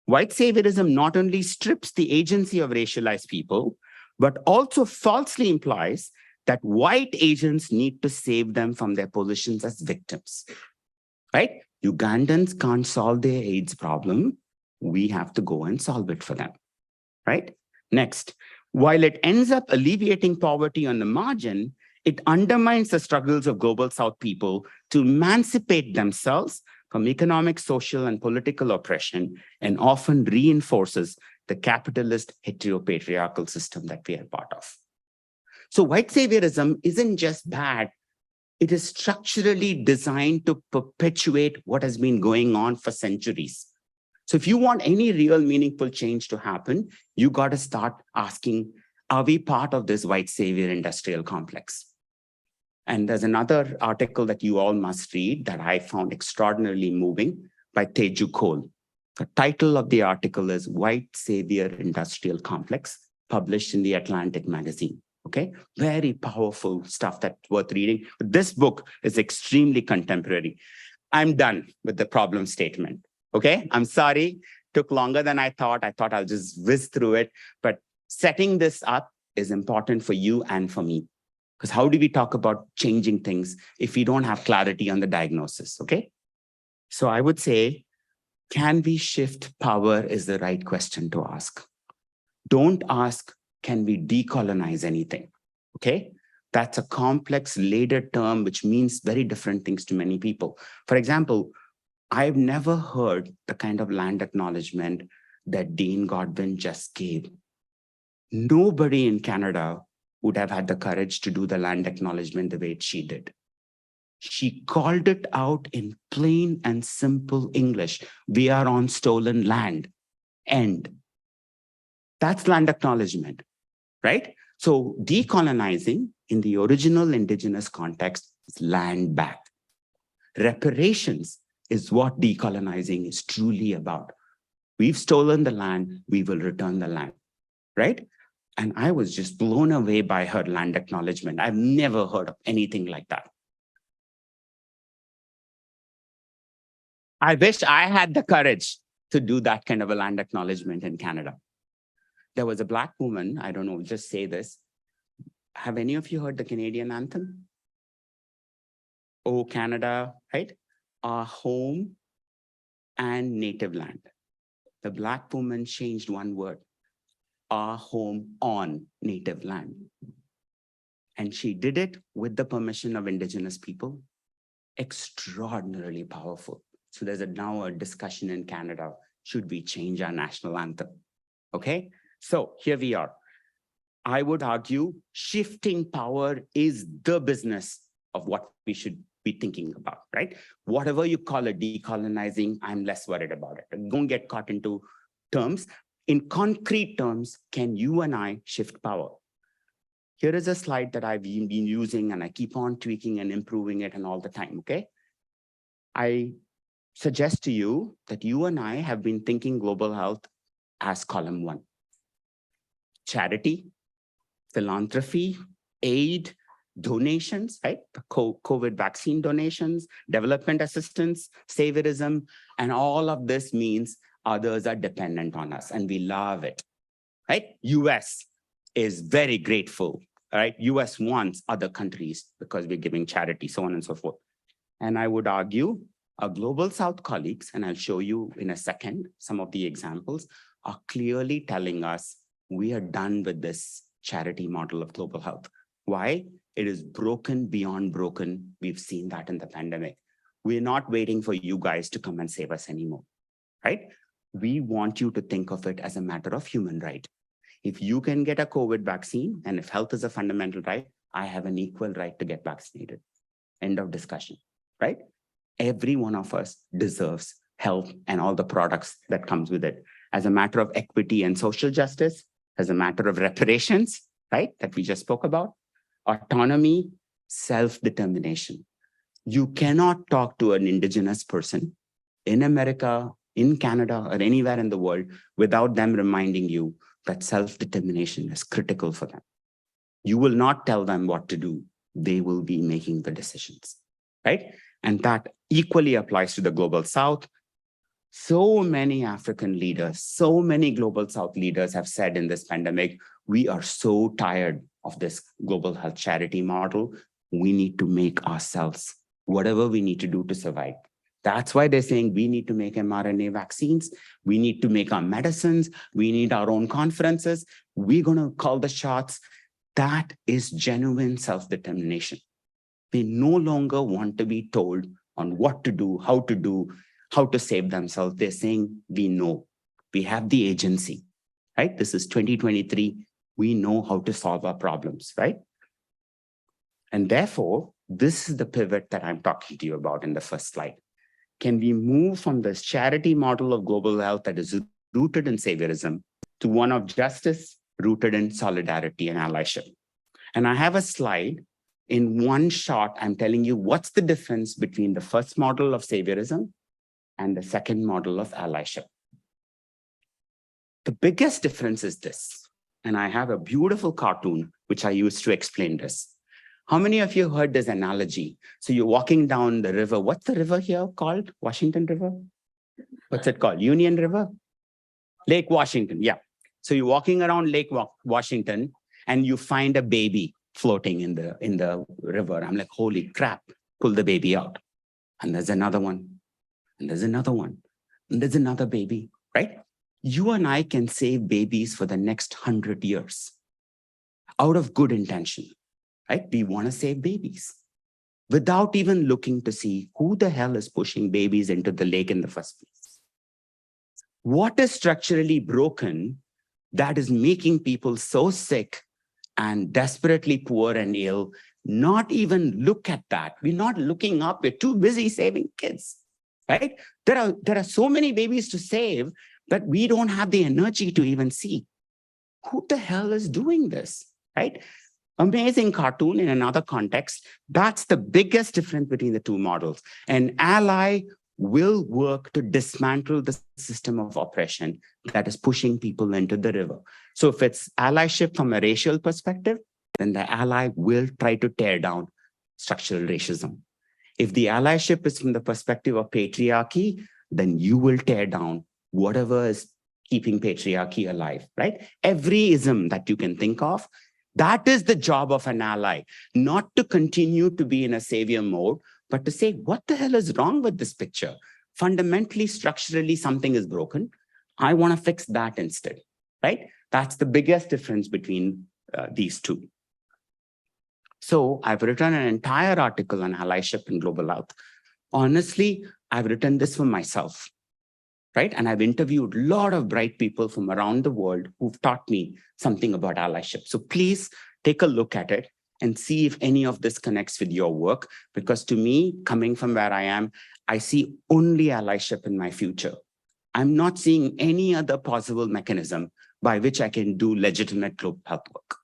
White saviorism not only strips the agency of racialized people, but also falsely implies that white agents need to save them from their positions as victims, right? Ugandans can't solve their AIDS problem. We have to go and solve it for them, right? Next, while it ends up alleviating poverty on the margin, it undermines the struggles of global South people to emancipate themselves from economic, social, and political oppression, and often reinforces the capitalist heteropatriarchal system that we are part of. So white saviorism isn't just bad. It is structurally designed to perpetuate what has been going on for centuries. So if you want any real meaningful change to happen, you got to start asking, are we part of this white savior industrial complex? And there's another article that you all must read that I found extraordinarily moving by Teju Cole. The title of the article is White Savior Industrial Complex, published in the Atlantic magazine. Okay, very powerful stuff that's worth reading. But this book is extremely contemporary. I'm done with the problem statement. Okay, I'm sorry, took longer than I thought. I thought I'll just whiz through it, but setting this up is important for you and for me. Because how do we talk about changing things if we don't have clarity on the diagnosis, okay? So I would say, can we shift power is the right question to ask. Don't ask, can we decolonize anything, okay? That's a complex later term which means very different things to many people. For example, I've never heard the kind of land acknowledgement that Dean Godwin just gave. Nobody in Canada would have had the courage to do the land acknowledgement the way she did. She called it out in plain and simple English. We are on stolen land. End. That's land acknowledgement, right? So decolonizing in the original indigenous context is land back. Reparations is what decolonizing is truly about. We've stolen the land, we will return the land, right? And I was just blown away by her land acknowledgement. I've never heard of anything like that. I wish I had the courage to do that kind of a land acknowledgement in Canada. There was a Black woman, I don't know, just say this. Have any of you heard the Canadian anthem? Oh, Canada, right? Our home and native land. The Black woman changed one word, our home on native land. And she did it with the permission of Indigenous people. Extraordinarily powerful. So there's now a discussion in Canada, should we change our national anthem? Okay, so here we are. I would argue shifting power is the business of what we should be thinking about, right? Whatever you call it, decolonizing, I'm less worried about it. Don't get caught into terms. In concrete terms, can you and I shift power? Here is a slide that I've been using and I keep on tweaking and improving it and all the time, okay? I suggest to you that you and I have been thinking global health as column 1. Charity, philanthropy, aid, donations, right? The COVID vaccine donations, development assistance, saviorism, and all of this means others are dependent on us and we love it, right? US is very grateful, right? US wants other countries because we're giving charity, so on and so forth. And I would argue our global South colleagues, and I'll show you in a second, some of the examples, are clearly telling us we are done with this charity model of global health. Why? It is broken beyond broken. We've seen that in the pandemic. We're not waiting for you guys to come and save us anymore, right? We want you to think of it as a matter of human right. If you can get a COVID vaccine, and if health is a fundamental right, I have an equal right to get vaccinated. End of discussion, right? Every one of us deserves health and all the products that comes with it. As a matter of equity and social justice, as a matter of reparations, right, that we just spoke about, autonomy, self-determination. You cannot talk to an Indigenous person in America, in Canada, or anywhere in the world without them reminding you that self-determination is critical for them. You will not tell them what to do. They will be making the decisions, right? And that equally applies to the Global South. So many African leaders, so many Global South leaders have said in this pandemic, we are so tired of this global health charity model. We need to make ourselves whatever we need to do to survive. That's why they're saying we need to make mRNA vaccines. We need to make our medicines. We need our own conferences. We're going to call the shots. That is genuine self-determination. They no longer want to be told on what to do, how to save themselves. They're saying, we know, we have the agency, right? This is 2023. We know how to solve our problems, right? And therefore, this is the pivot that I'm talking to you about in the first slide. Can we move from this charity model of global health that is rooted in saviorism to one of justice rooted in solidarity and allyship? And I have a slide. In one shot, I'm telling you what's the difference between the first model of saviorism and the second model of allyship. The biggest difference is this, and I have a beautiful cartoon which I use to explain this. How many of you heard this analogy? So you're walking down the river. What's the river here called? Washington River? What's it called? Union River? Lake Washington, yeah. So you're walking around Lake Washington and you find a baby floating in the river. I'm like, holy crap, pull the baby out. And there's another one, and there's another one, and there's another baby, right? You and I can save babies for the next 100 years out of good intention, right? We want to save babies without even looking to see who the hell is pushing babies into the lake in the first place. What is structurally broken that is making people so sick and desperately poor and ill? Not even look at that. We're not looking up. We're too busy saving kids, right? There are so many babies to save that we don't have the energy to even see. Who the hell is doing this, right? Amazing cartoon in another context. That's the biggest difference between the two models. An ally will work to dismantle the system of oppression that is pushing people into the river. So if it's allyship from a racial perspective, then the ally will try to tear down structural racism. If the allyship is from the perspective of patriarchy, then you will tear down whatever is keeping patriarchy alive, right? Every ism that you can think of, that is the job of an ally, not to continue to be in a savior mode, but to say, what the hell is wrong with this picture? Fundamentally, structurally, something is broken. I want to fix that instead, right? That's the biggest difference between these two. So I've written an entire article on allyship in global health. Honestly, I've written this for myself, right? And I've interviewed a lot of bright people from around the world who've taught me something about allyship. So please take a look at it and see if any of this connects with your work. Because to me, coming from where I am, I see only allyship in my future. I'm not seeing any other possible mechanism by which I can do legitimate global health work.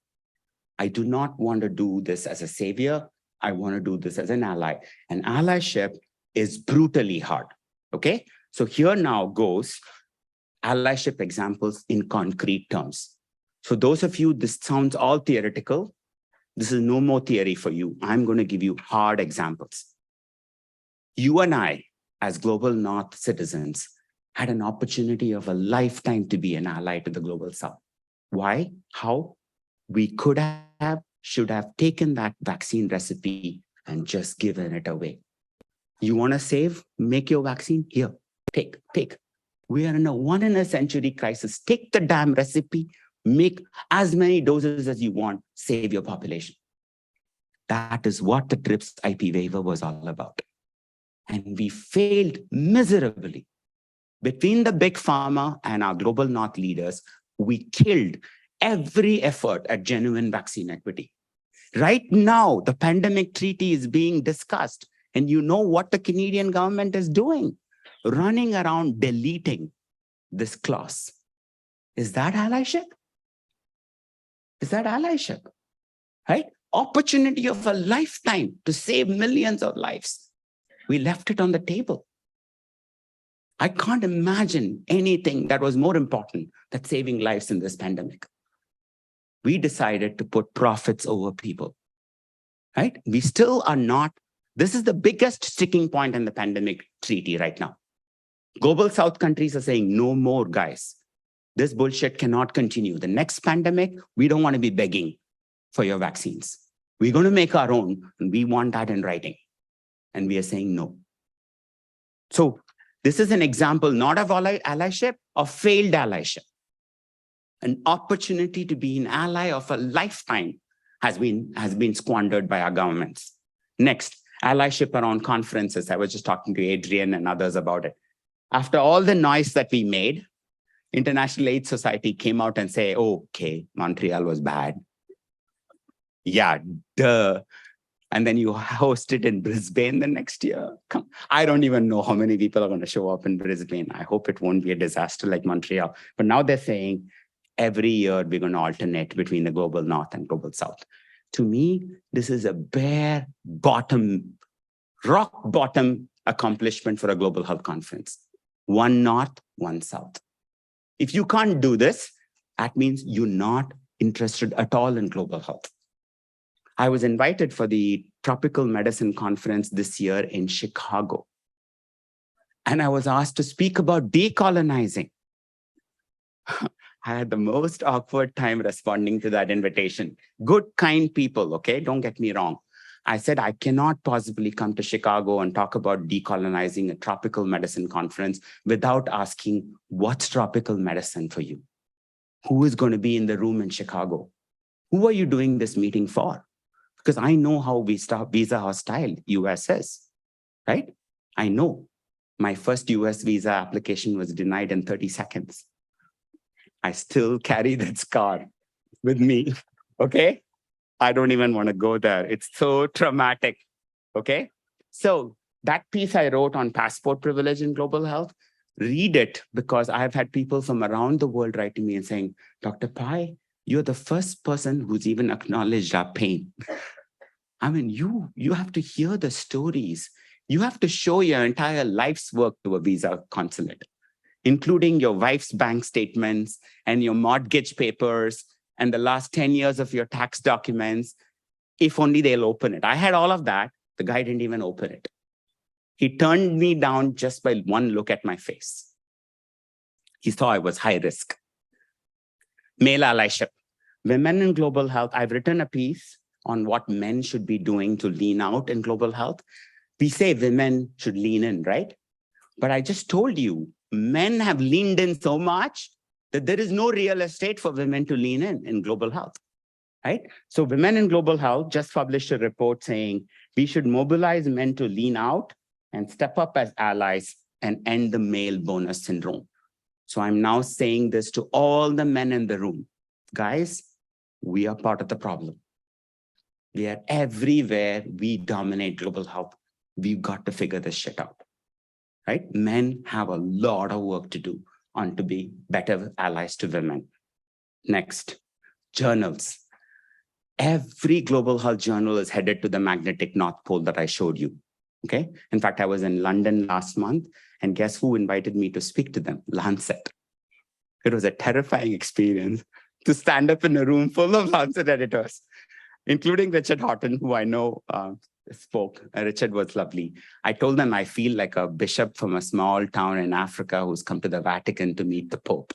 I do not want to do this as a savior. I want to do this as an ally. And allyship is brutally hard, okay? So here now goes allyship examples in concrete terms. So those of you, this sounds all theoretical. This is no more theory for you. I'm going to give you hard examples. You and I, as Global North citizens, had an opportunity of a lifetime to be an ally to the Global South. Why? How? We could have, should have taken that vaccine recipe and just given it away. You want to save? Make your vaccine? Here, take. We are in a one-in-a-century crisis. Take the damn recipe, make as many doses as you want, save your population. That is what the TRIPS IP waiver was all about. And we failed miserably. Between the big pharma and our global North leaders, we killed every effort at genuine vaccine equity. Right now, the pandemic treaty is being discussed. And you know what the Canadian government is doing? Running around deleting this clause. Is that allyship? Is that allyship? Right? Opportunity of a lifetime to save millions of lives. We left it on the table. I can't imagine anything that was more important than saving lives in this pandemic. We decided to put profits over people, right? We still are not. This is the biggest sticking point in the pandemic treaty right now. Global South countries are saying, no more, guys. This bullshit cannot continue. The next pandemic, we don't want to be begging for your vaccines. We're going to make our own, and we want that in writing. And we are saying no. So this is an example, not of allyship, of failed allyship. An opportunity to be an ally of a lifetime has been squandered by our governments. Next, allyship around conferences. I was just talking to Adrian and others about it. After all the noise that we made, International AIDS Society came out and say, oh, okay, Montreal was bad. Yeah, duh. And then you host it in Brisbane the next year. I don't even know how many people are going to show up in Brisbane. I hope it won't be a disaster like Montreal. But now they're saying every year we're going to alternate between the global North and global South. To me, this is a bare bottom, rock bottom accomplishment for a global health conference. One North, one South. If you can't do this, that means you're not interested at all in global health. I was invited for the Tropical Medicine Conference this year in Chicago. And I was asked to speak about decolonizing. I had the most awkward time responding to that invitation. Good, kind people, okay? Don't get me wrong. I said, I cannot possibly come to Chicago and talk about decolonizing a tropical medicine conference without asking, what's tropical medicine for you? Who is going to be in the room in Chicago? Who are you doing this meeting for? Because I know how visa hostile US is, right? I know. My first US visa application was denied in 30 seconds. I still carry that scar with me, okay? I don't even want to go there. It's so traumatic, okay? So that piece I wrote on passport privilege in global health, read it, because I've had people from around the world write to me and saying, Dr. Pai, you're the first person who's even acknowledged our pain. I mean, you have to hear the stories. You have to show your entire life's work to a visa consulate, including your wife's bank statements and your mortgage papers and the last 10 years of your tax documents, if only they'll open it. I had all of that. The guy didn't even open it. He turned me down just by one look at my face. He saw I was high risk. Male allyship. Women in global health. I've written a piece on what men should be doing to lean out in global health. We say women should lean in, right? But I just told you, men have leaned in so much that there is no real estate for women to lean in global health, right? So Women in Global Health just published a report saying we should mobilize men to lean out and step up as allies and end the male bonus syndrome. So I'm now saying this to all the men in the room. Guys, we are part of the problem. We are everywhere. We dominate global health. We've got to figure this shit out, right? Men have a lot of work to do on to be better allies to women. Next, journals. Every global health journal is headed to the magnetic North Pole that I showed you, okay? In fact, I was in London last month, and guess who invited me to speak to them? Lancet. It was a terrifying experience to stand up in a room full of Lancet editors, including Richard Horton, who I know spoke. Richard was lovely. I told them I feel like a bishop from a small town in Africa who's come to the Vatican to meet the Pope.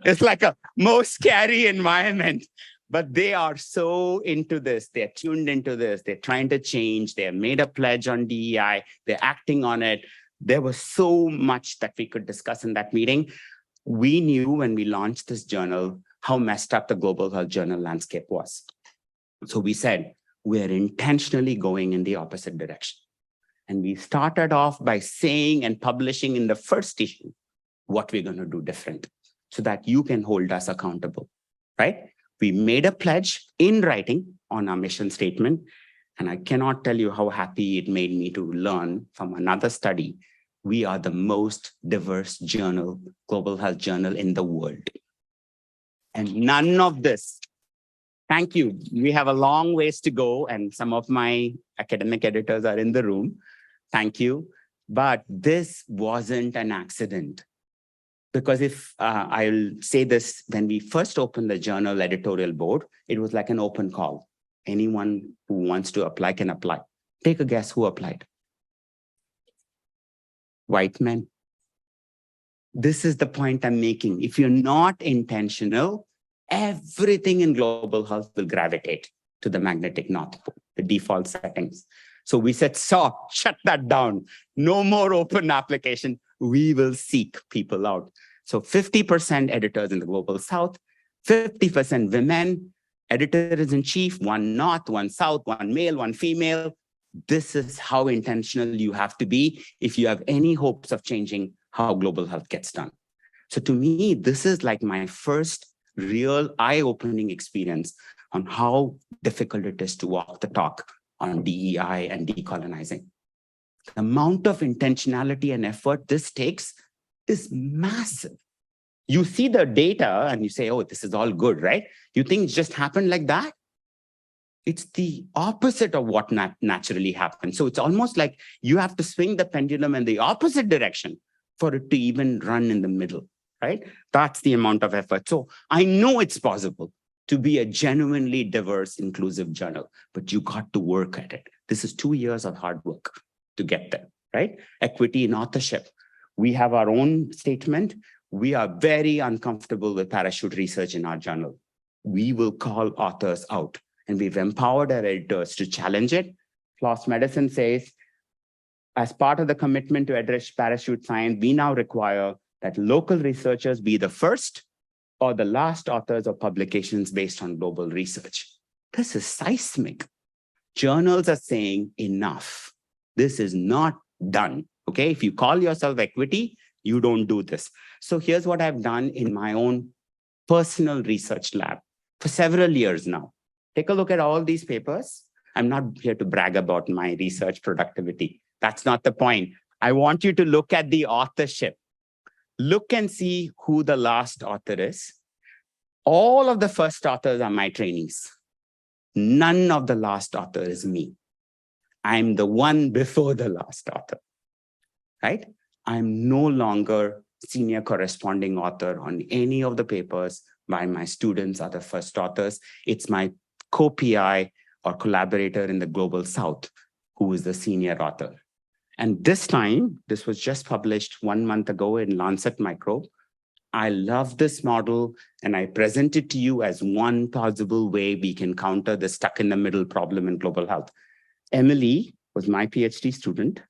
It's like a most scary environment, but they are so into this. They're tuned into this. They're trying to change. They have made a pledge on DEI. They're acting on it. There was so much that we could discuss in that meeting. We knew when we launched this journal how messed up the global health journal landscape was. So we said, we're intentionally going in the opposite direction. And we started off by saying and publishing in the first issue what we're going to do different so that you can hold us accountable, right? We made a pledge in writing on our mission statement. And I cannot tell you how happy it made me to learn from another study. We are the most diverse journal, global health journal in the world. And none of this. Thank you. We have a long ways to go, and some of my academic editors are in the room. Thank you. But this wasn't an accident. Because if I'll say this, when we first opened the journal editorial board, it was like an open call. Anyone who wants to apply can apply. Take a guess who applied. White men. This is the point I'm making. If you're not intentional, everything in global health will gravitate to the magnetic North Pole, the default settings. So we said, stop, shut that down. No more open application. We will seek people out. So 50% editors in the global South, 50% women, editors-in-chief, one North, one South, one male, one female. This is how intentional you have to be if you have any hopes of changing how global health gets done. So to me, this is like my first real eye-opening experience on how difficult it is to walk the talk on DEI and decolonizing. The amount of intentionality and effort this takes is massive. You see the data and you say, oh, this is all good, right? You think it just happened like that? It's the opposite of what naturally happens. So it's almost like you have to swing the pendulum in the opposite direction for it to even run in the middle, right? That's the amount of effort. So I know it's possible to be a genuinely diverse, inclusive journal, but you got to work at it. This is 2 years of hard work to get there, right? Equity in authorship. We have our own statement. We are very uncomfortable with parachute research in our journal. We will call authors out, and we've empowered our editors to challenge it. PLOS Medicine says, as part of the commitment to address parachute science, we now require that local researchers be the first or the last authors of publications based on global research. This is seismic. Journals are saying enough. This is not done, okay? If you call yourself equity, you don't do this. So here's what I've done in my own personal research lab for several years now. Take a look at all these papers. I'm not here to brag about my research productivity. That's not the point. I want you to look at the authorship. Look and see who the last author is. All of the first authors are my trainees. None of the last author is me. I'm the one before the last author, right? I'm no longer senior corresponding author on any of the papers by my students are the first authors. It's my co-PI or collaborator in the Global South who is the senior author. And this time, this was just published 1 month ago in Lancet Microbe. I love this model, and I present it to you as one plausible way we can counter the stuck in the middle problem in global health. Emily was my PhD student,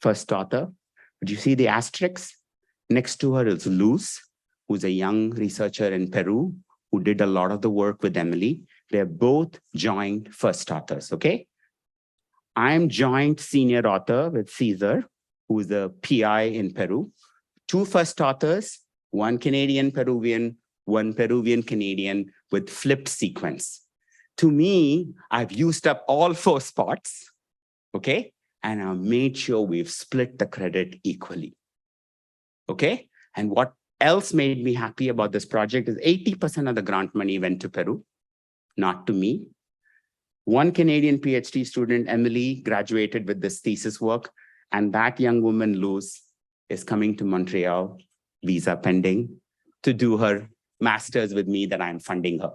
first author. But you see the asterisk? Next to her is Luz, who's a young researcher in Peru who did a lot of the work with Emily. They're both joint first authors, okay? I'm joint senior author with Caesar, who is a PI in Peru. Two first authors, one Canadian-Peruvian, one Peruvian-Canadian with flipped sequence. To me, I've used up all 4 spots, okay? And I've made sure we've split the credit equally, okay? And what else made me happy about this project is 80% of the grant money went to Peru, not to me. One Canadian PhD student, Emily, graduated with this thesis work, and that young woman, Luz, is coming to Montreal, visa pending, to do her master's with me that I'm funding her.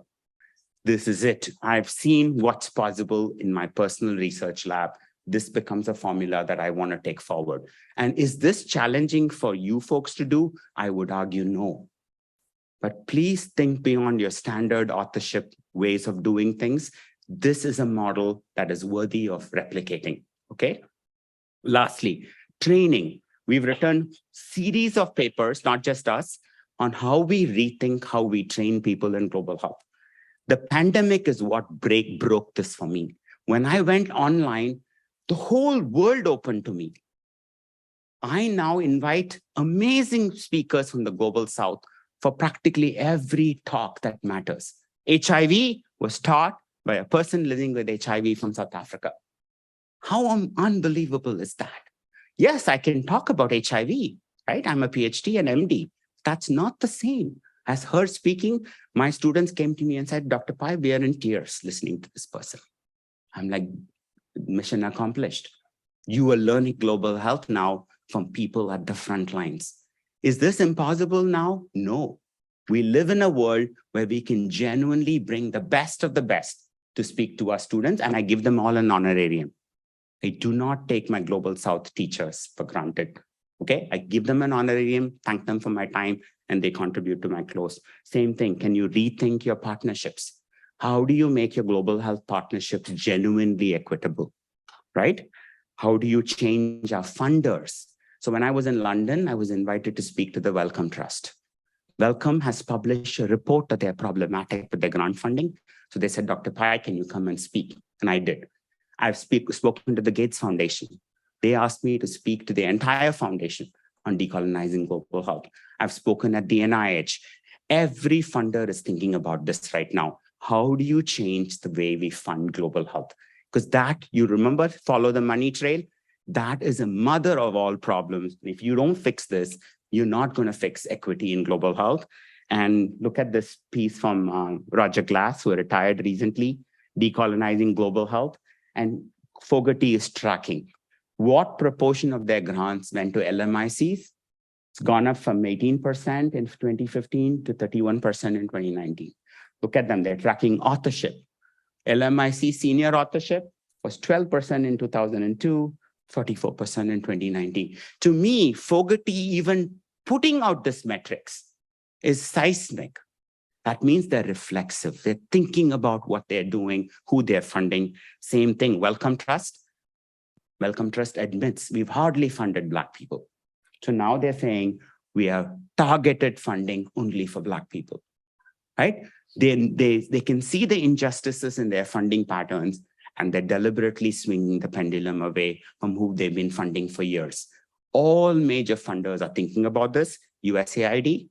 This is it. I've seen what's possible in my personal research lab. This becomes a formula that I want to take forward. And is this challenging for you folks to do? I would argue no. But please think beyond your standard authorship ways of doing things. This is a model that is worthy of replicating, okay? Lastly, training. We've written series of papers, not just us, on how we rethink how we train people in global health. The pandemic is what broke this for me. When I went online, the whole world opened to me. I now invite amazing speakers from the global south for practically every talk that matters. HIV was taught by a person living with HIV from South Africa. How unbelievable is that? Yes, I can talk about HIV, right? I'm a PhD and MD. That's not the same. As her speaking, my students came to me and said, Dr. Pai, we are in tears listening to this person. I'm like, mission accomplished. You are learning global health now from people at the front lines. Is this impossible now? No. We live in a world where we can genuinely bring the best of the best to speak to our students, and I give them all an honorarium. I do not take my Global South teachers for granted. Okay, I give them an honorarium, thank them for my time, and they contribute to my close. Same thing, can you rethink your partnerships? How do you make your global health partnerships genuinely equitable, right? How do you change our funders? So when I was in London, I was invited to speak to the Wellcome Trust. Wellcome has published a report that they're problematic with their grant funding. So they said, Dr. Pai, can you come and speak? And I did. I've spoken to the Gates Foundation. They asked me to speak to the entire foundation on decolonizing global health. I've spoken at the NIH. Every funder is thinking about this right now. How do you change the way we fund global health? Because that, you remember, follow the money trail, that is a mother of all problems. If you don't fix this, you're not going to fix equity in global health. And look at this piece from Roger Glass, who retired recently, Decolonizing Global Health. And Fogarty is tracking what proportion of their grants went to LMICs. It's gone up from 18% in 2015 to 31% in 2019. Look at them, they're tracking authorship. LMIC senior authorship was 12% in 2002, 44% in 2019. To me, Fogarty even putting out this metrics is seismic. That means they're reflexive. They're thinking about what they're doing, who they're funding. Same thing, Wellcome Trust. Wellcome Trust admits we've hardly funded Black people. So now they're saying we have targeted funding only for Black people, right? They can see the injustices in their funding patterns, and they're deliberately swinging the pendulum away from who they've been funding for years. All major funders are thinking about this. USAID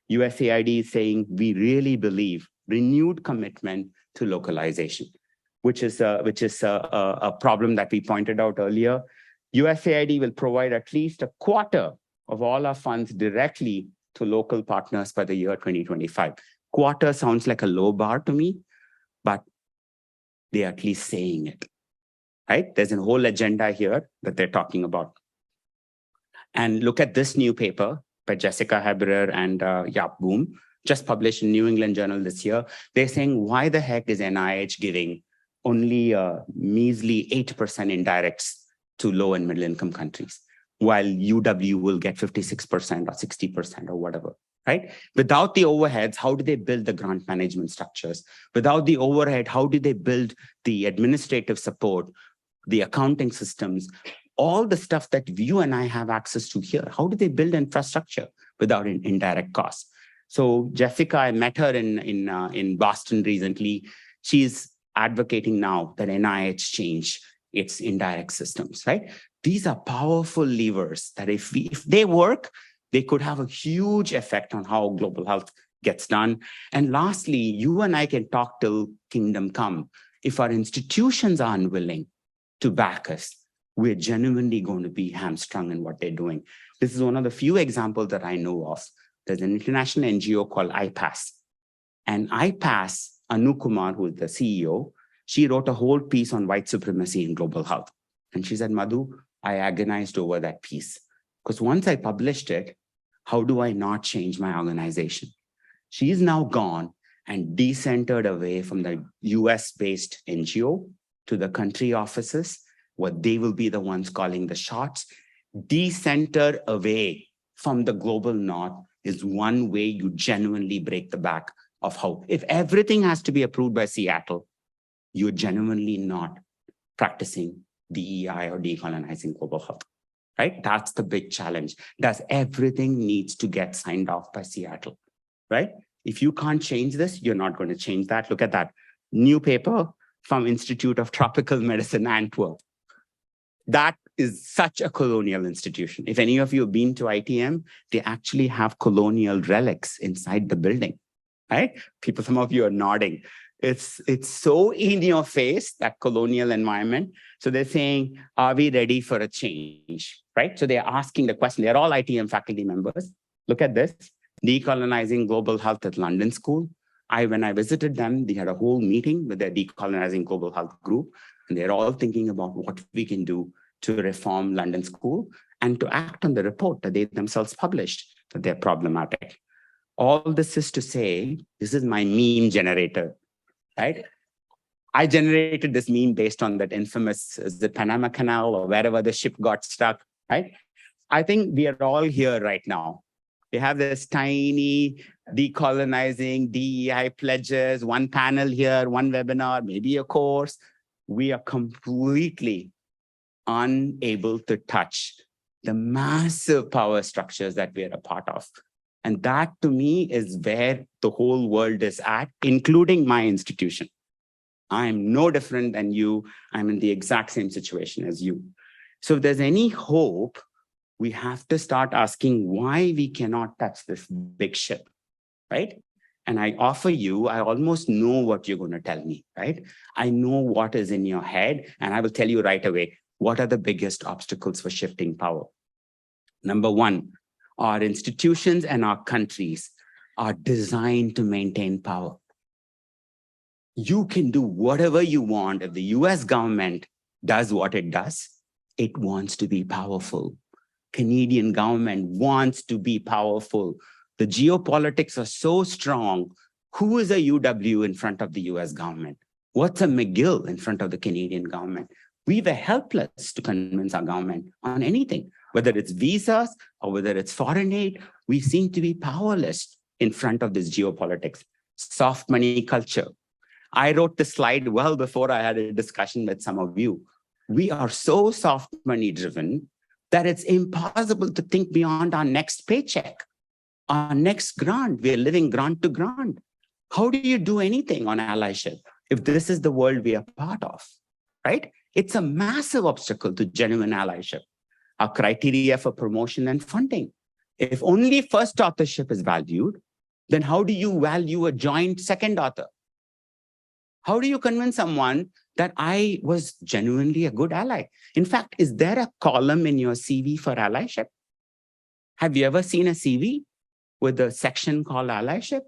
is saying we really believe renewed commitment to localization, which is a problem that we pointed out earlier. USAID will provide at least a quarter of all our funds directly to local partners by the year 2025. Quarter sounds like a low bar to me, but they're at least saying it, right? There's a whole agenda here that they're talking about. And look at this new paper by Jessica Haberer and Yap Boom, just published in New England Journal this year. They're saying, why the heck is NIH giving only a measly 8% indirects to low and middle income countries, while UW will get 56% or 60% or whatever? right? Without the overheads, how do they build the grant management structures? Without the overhead, how do they build the administrative support, the accounting systems, all the stuff that you and I have access to here? How do they build infrastructure without an indirect cost? So Jessica, I met her in Boston recently. She's advocating now that NIH change its indirect systems, right? These are powerful levers that if they work, they could have a huge effect on how global health gets done. And lastly, you and I can talk till kingdom come. If our institutions are unwilling to back us, we're genuinely going to be hamstrung in what they're doing. This is one of the few examples that I know of. There's an international NGO called IPAS. And IPAS, Anu Kumar, who is the CEO, she wrote a whole piece on white supremacy in global health. And she said, Madhu, I agonized over that piece. Because once I published it, how do I not change my organization? She's now gone and decentered away from the US-based NGO to the country offices, where they will be the ones calling the shots. Decenter away from the global north is one way you genuinely break the back of how. If everything has to be approved by Seattle, you're genuinely not practicing DEI or decolonizing global health, right? That's the big challenge. Does everything needs to get signed off by Seattle, right? If you can't change this, you're not going to change that. Look at that new paper from Institute of Tropical Medicine, Antwerp. That is such a colonial institution. If any of you have been to ITM, they actually have colonial relics inside the building, right? People, some of you are nodding. It's so in your face, that colonial environment. So they're saying, are we ready for a change, right? So they're asking the question. They're all ITM faculty members. Look at this, decolonizing global health at London School. When I visited them, they had a whole meeting with their decolonizing global health group. And they're all thinking about what we can do to reform London School and to act on the report that they themselves published, that they're problematic. All this is to say, this is my meme generator, right? I generated this meme based on that infamous, the Panama Canal or wherever the ship got stuck, right? I think we are all here right now. We have this tiny decolonizing DEI pledges, one panel here, one webinar, maybe a course. We are completely unable to touch the massive power structures that we are a part of. And that, to me, is where the whole world is at, including my institution. I'm no different than you. I'm in the exact same situation as you. So if there's any hope, we have to start asking why we cannot touch this big ship, right? And I offer you, I almost know what you're going to tell me, right? I know what is in your head, and I will tell you right away, what are the biggest obstacles for shifting power? Number one, our institutions and our countries are designed to maintain power. You can do whatever you want. If the US government does what it does, it wants to be powerful. Canadian government wants to be powerful. The geopolitics are so strong. Who is a UW in front of the US government? What's a McGill in front of the Canadian government? We were helpless to convince our government on anything, whether it's visas or whether it's foreign aid. We seem to be powerless in front of this geopolitics. Soft money culture. I wrote this slide well before I had a discussion with some of you. We are so soft money driven that it's impossible to think beyond our next paycheck, our next grant. We're living grant to grant. How do you do anything on allyship if this is the world we are part of, right? It's a massive obstacle to genuine allyship. Our criteria for promotion and funding. If only first authorship is valued, then how do you value a joint second author? How do you convince someone that I was genuinely a good ally? In fact, is there a column in your CV for allyship? Have you ever seen a CV with a section called allyship?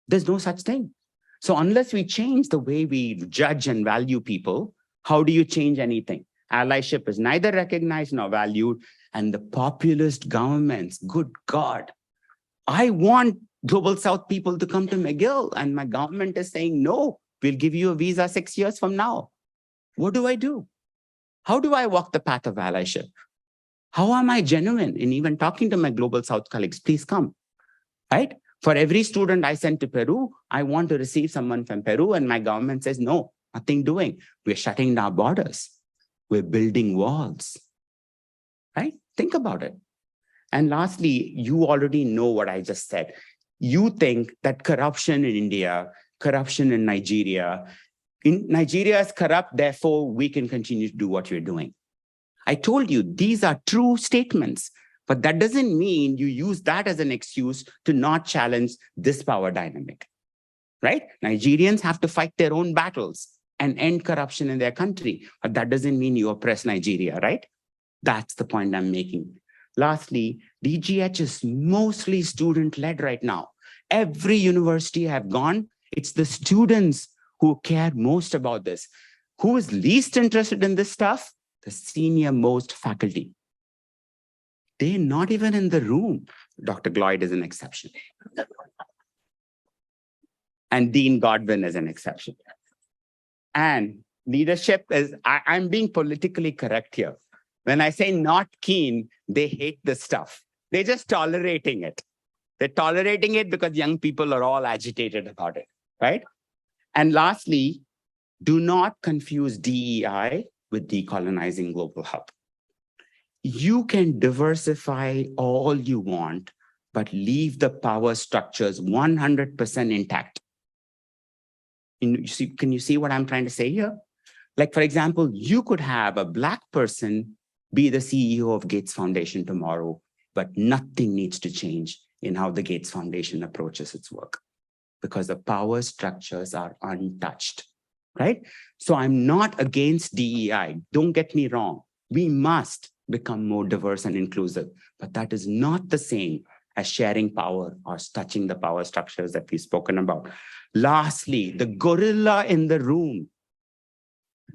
There's no such thing. So unless we change the way we judge and value people, how do you change anything? Allyship is neither recognized nor valued. And the populist governments, good God, I want Global South people to come to McGill, and my government is saying, no, we'll give you a visa 6 years from now. What do I do? How do I walk the path of allyship? How am I genuine in even talking to my Global South colleagues? Please come. right? For every student I send to Peru, I want to receive someone from Peru, and my government says, no, nothing doing. We're shutting down borders. We're building walls, right? Think about it. And lastly, you already know what I just said. You think that corruption in India, corruption in Nigeria is corrupt, therefore we can continue to do what you're doing. I told you, these are true statements, but that doesn't mean you use that as an excuse to not challenge this power dynamic, right? Nigerians have to fight their own battles and end corruption in their country, but that doesn't mean you oppress Nigeria, right? That's the point I'm making. Lastly, DGH is mostly student-led right now. Every university I've gone, it's the students who care most about this. Who is least interested in this stuff? The senior most faculty. They're not even in the room. Dr. Gloyd is an exception. And Dean Godwin is an exception. And leadership is, I'm being politically correct here. When I say not keen, they hate this stuff. They're just tolerating it. They're tolerating it because young people are all agitated about it, right? And lastly, do not confuse DEI with decolonizing global health. You can diversify all you want, but leave the power structures 100% intact. Can you see what I'm trying to say here? Like, for example, you could have a Black person be the CEO of Gates Foundation tomorrow, but nothing needs to change in how the Gates Foundation approaches its work because the power structures are untouched, right? So I'm not against DEI. Don't get me wrong. We must become more diverse and inclusive, but that is not the same as sharing power or touching the power structures that we've spoken about. Lastly, the gorilla in the room.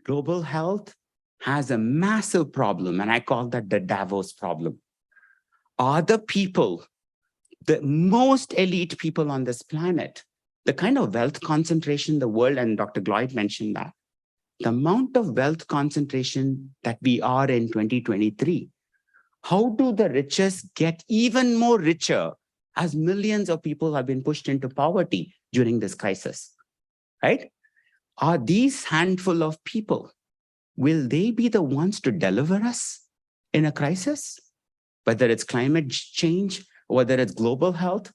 Global health has a massive problem, and I call that the Davos problem. Are the people, the most elite people on this planet, the kind of wealth concentration in the world, and Dr. Gloyd mentioned that, the amount of wealth concentration that we are in 2023, how do the richest get even more richer as millions of people have been pushed into poverty during this crisis, right? Are these handful of people, will they be the ones to deliver us in a crisis? Whether it's climate change, whether it's global health,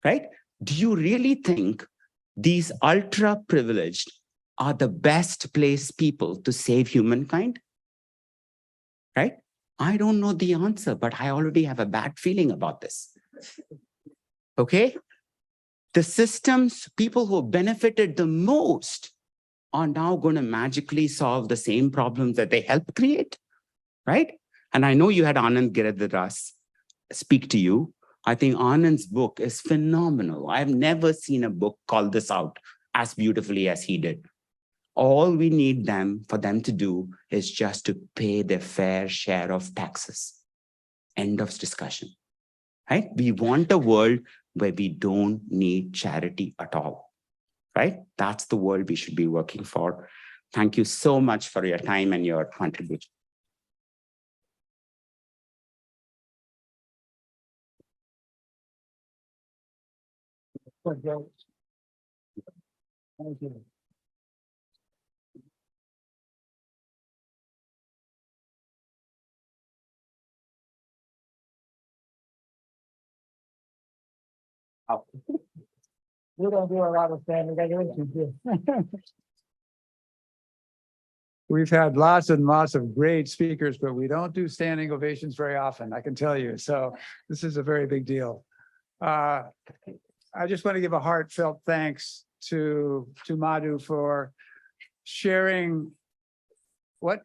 right? Do you really think these ultra privileged are the best placed people to save humankind? Right? I don't know the answer, but I already have a bad feeling about this. Okay? The systems, people who benefited the most are now going to magically solve the same problems that they helped create, right? And I know you had Anand Giridharas speak to you. I think Anand's book is phenomenal. I've never seen a book call this out as beautifully as he did. All we need for them to do is just to pay their fair share of taxes. End of discussion, right? We want a world where we don't need charity at all, right? That's the world we should be working for. Thank you so much for your time and your contribution. Thank you. We don't do a lot of standing ovations here. We've had lots and lots of great speakers, but we don't do standing ovations very often, I can tell you. So this is a very big deal. I just want to give a heartfelt thanks to Madhu for sharing what?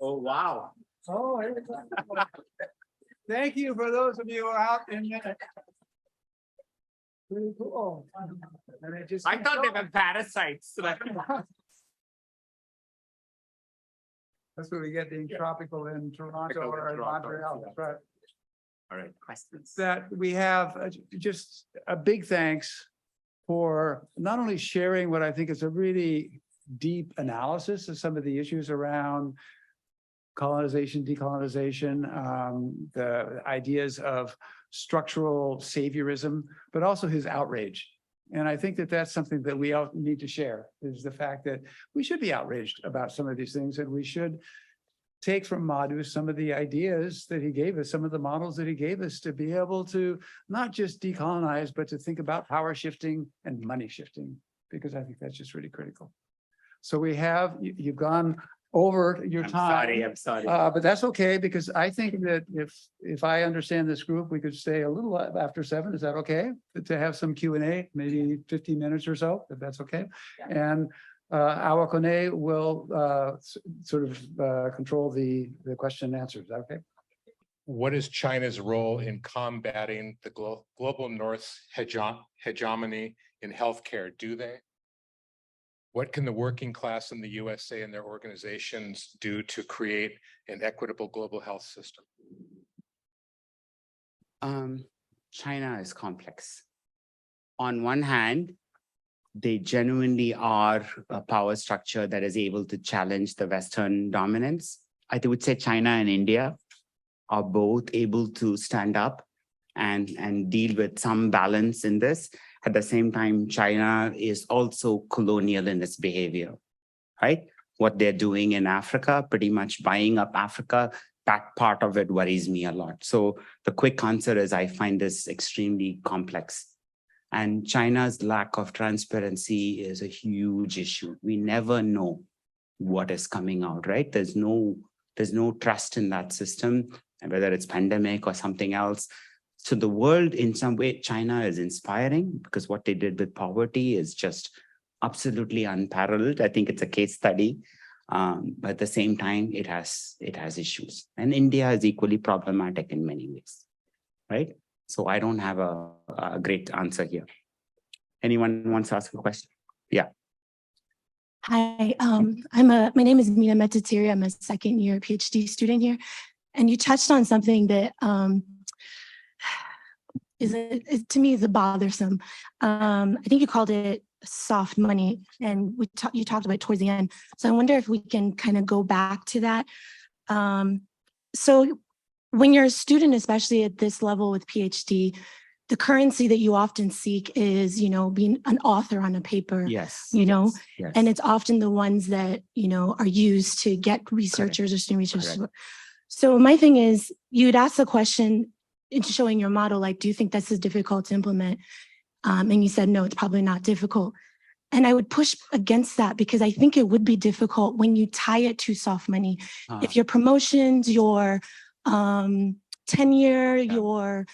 Oh, wow. Oh, thank you for those of you who are out in minutes. Pretty cool. I thought they were parasites. That's what we get being tropical in Toronto or in Montreal. That's right. All right, questions. That we have just a big thanks for not only sharing what I think is a really deep analysis of some of the issues around colonization, decolonization, the ideas of structural saviorism, but also his outrage. And I think that that's something that we all need to share, is the fact that we should be outraged about some of these things, and we should take from Madhu some of the ideas that he gave us, some of the models that he gave us, to be able to not just decolonize, but to think about power shifting and money shifting, because I think that's just really critical. So we have, you've gone over your time. I'm sorry. But that's okay, because I think that if I understand this group, we could stay a little after 7. Is that okay? To have some Q&A, maybe 15 minutes or so, if that's okay. Yeah. And Awakone will control the question and answers. Is that okay? What is China's role in combating the global North's hegemony in healthcare? Do they? What can the working class in the USA and their organizations do to create an equitable global health system? China is complex. On one hand, they genuinely are a power structure that is able to challenge the Western dominance. I would say China and India are both able to stand up and deal with some balance in this. At the same time, China is also colonial in its behavior, right? What they're doing in Africa, pretty much buying up Africa, that part of it worries me a lot. So the quick answer is I find this extremely complex. And China's lack of transparency is a huge issue. We never know what is coming out, right? There's no trust in that system, and whether it's pandemic or something else. So the world, in some way, China is inspiring, because what they did with poverty is just absolutely unparalleled. I think it's a case study, but at the same time, it has issues. And India is equally problematic in many ways, right? So I don't have a great answer here. Anyone wants to ask a question? Yeah. Hi, my name is Mina Metatiri. I'm a second-year PhD student here, and you touched on something that to me is a bothersome. I think you called it soft money, and you talked about it towards the end. So I wonder if we can kind of go back to that. So when you're a student, especially at this level with PhD, the currency that you often seek is, being an author on a paper. Yes. Yes. Yes. And it's often the ones that, are used to get researchers or student researchers. Correct. So my thing is, you'd ask the question in showing your model, like, do you think this is difficult to implement? And you said, no, it's probably not difficult. And I would push against that, because I think it would be difficult when you tie it to soft money. If your promotions, your tenure, your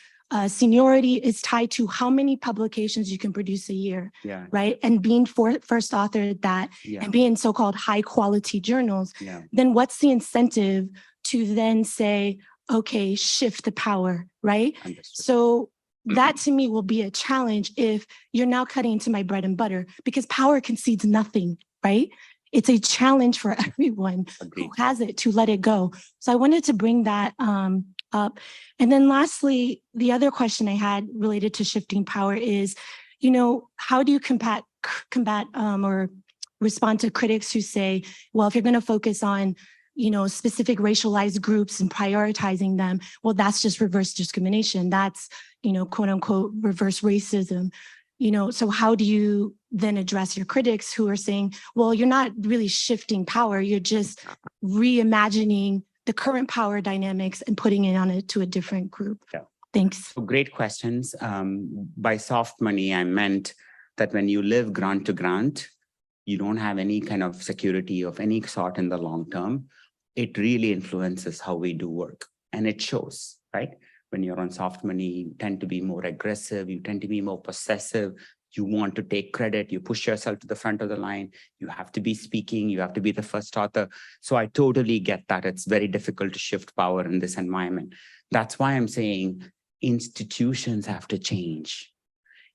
seniority is tied to how many publications you can produce a year, right? And being first author at that, and being so-called high quality journals, then what's the incentive to then say, okay, shift the power, right? Understood. So that to me will be a challenge if you're now cutting into my bread and butter, because power concedes nothing, right? It's a challenge for everyone who has it to let it go. So I wanted to bring that up. And then lastly, the other question I had related to shifting power is, how do you combat or respond to critics who say, well, if you're going to focus on, specific racialized groups and prioritizing them, well, that's just reverse discrimination. That's, quote unquote, reverse racism. So how do you then address your critics who are saying, well, you're not really shifting power, you're just reimagining the current power dynamics and putting it on it to a different group? Yeah. Thanks. So great questions. By soft money, I meant that when you live grant to grant, you don't have any kind of security of any sort in the long term. It really influences how we do work, and it shows, right? When you're on soft money, you tend to be more aggressive, you tend to be more possessive, you want to take credit, you push yourself to the front of the line, you have to be speaking, you have to be the first author. So I totally get that. It's very difficult to shift power in this environment. That's why I'm saying institutions have to change.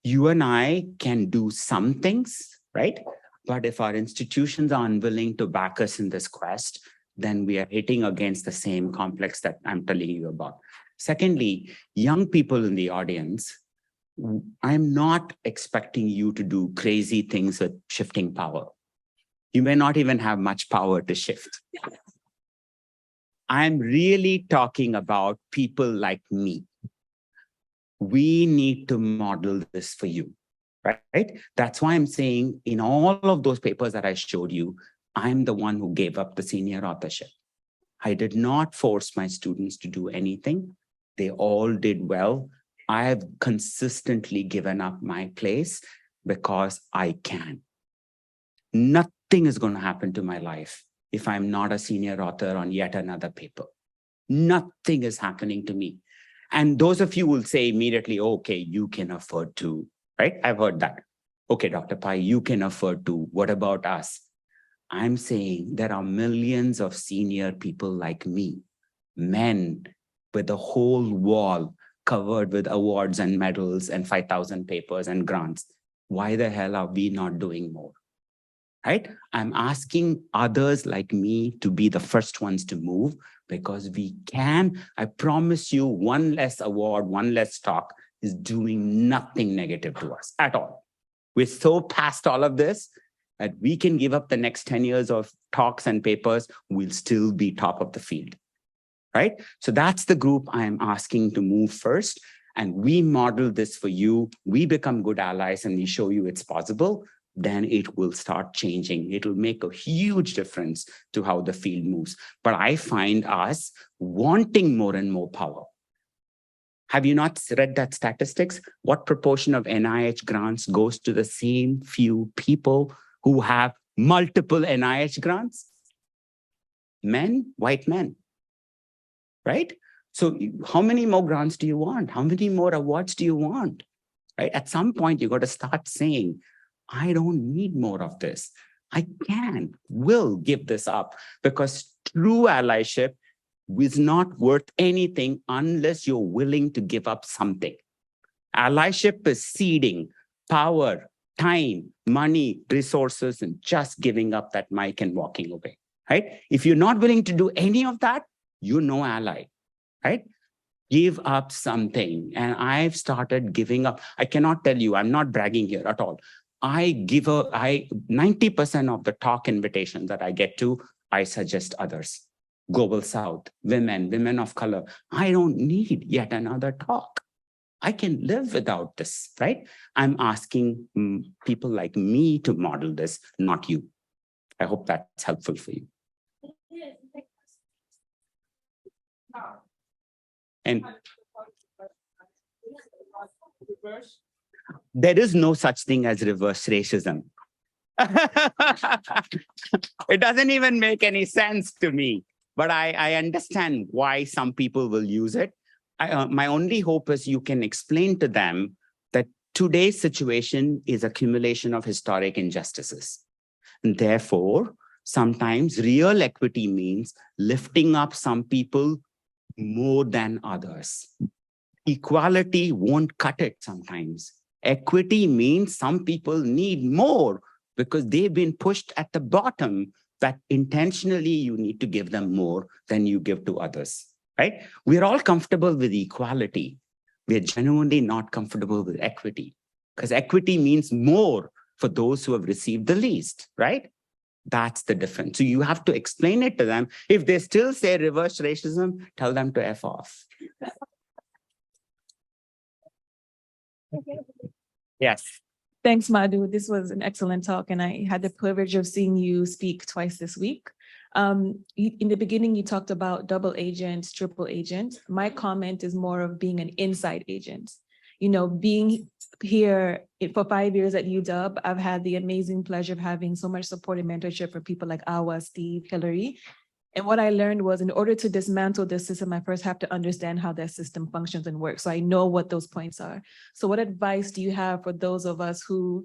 You and I can do some things, right? But if our institutions are unwilling to back us in this quest, then we are hitting against the same complex that I'm telling you about. Secondly, young people in the audience, I'm not expecting you to do crazy things with shifting power. You may not even have much power to shift. I'm really talking about people like me, We need to model this for you, right? That's why I'm saying in all of those papers that I showed you, I'm the one who gave up the senior authorship. I did not force my students to do anything. They all did well. I have consistently given up my place because I can. Nothing is going to happen to my life if I'm not a senior author on yet another paper. Nothing is happening to me. And those of you will say immediately, okay, you can afford to, right? I've heard that. Okay, Dr. Pai, you can afford to. What about us? I'm saying there are millions of senior people like me, men with a whole wall covered with awards and medals and 5,000 papers and grants. Why the hell are we not doing more? Right? I'm asking others like me to be the first ones to move because we can. I promise you, one less award, one less talk is doing nothing negative to us at all. We're so past all of this that we can give up the next 10 years of talks and papers, we'll still be top of the field, right? So that's the group I'm asking to move first. And we model this for you. We become good allies and we show you it's possible. Then it will start changing. It'll make a huge difference to how the field moves. But I find us wanting more and more power. Have you not read that statistics? What proportion of NIH grants goes to the same few people who have multiple NIH grants? Men, white men, right? So how many more grants do you want? How many more awards do you want? Right? At some point, you got to start saying, I don't need more of this. I will give this up because true allyship is not worth anything unless you're willing to give up something. Allyship is ceding power, time, money, resources, and just giving up that mic and walking away, right? If you're not willing to do any of that, you're no ally, right? Give up something. And I've started giving up. I cannot tell you, I'm not bragging here at all. 90% of the talk invitations that I get to, I suggest others. Global South, women of color. I don't need yet another talk. I can live without this, right? I'm asking people like me to model this, not you. I hope that's helpful for you. And there is no such thing as reverse racism. It doesn't even make any sense to me, but I understand why some people will use it. My only hope is you can explain to them that today's situation is accumulation of historic injustices. And therefore, sometimes real equity means lifting up some people more than others. Equality won't cut it sometimes. Equity means some people need more because they've been pushed at the bottom, that intentionally you need to give them more than you give to others, right? We're all comfortable with equality. We're genuinely not comfortable with equity because equity means more for those who have received the least, right? That's the difference. So you have to explain it to them. If they still say reverse racism, tell them to F off. Yes. Thanks, Madhu. This was an excellent talk, and I had the privilege of seeing you speak twice this week. In the beginning, you talked about double agent, triple agent. My comment is more of being an inside agent. You know, being here for 5 years at UW, I've had the amazing pleasure of having so much support and mentorship from people like Awa, Steve, Hillary. And what I learned was in order to dismantle this system, I first have to understand how that system functions and works. So I know what those points are. So what advice do you have for those of us who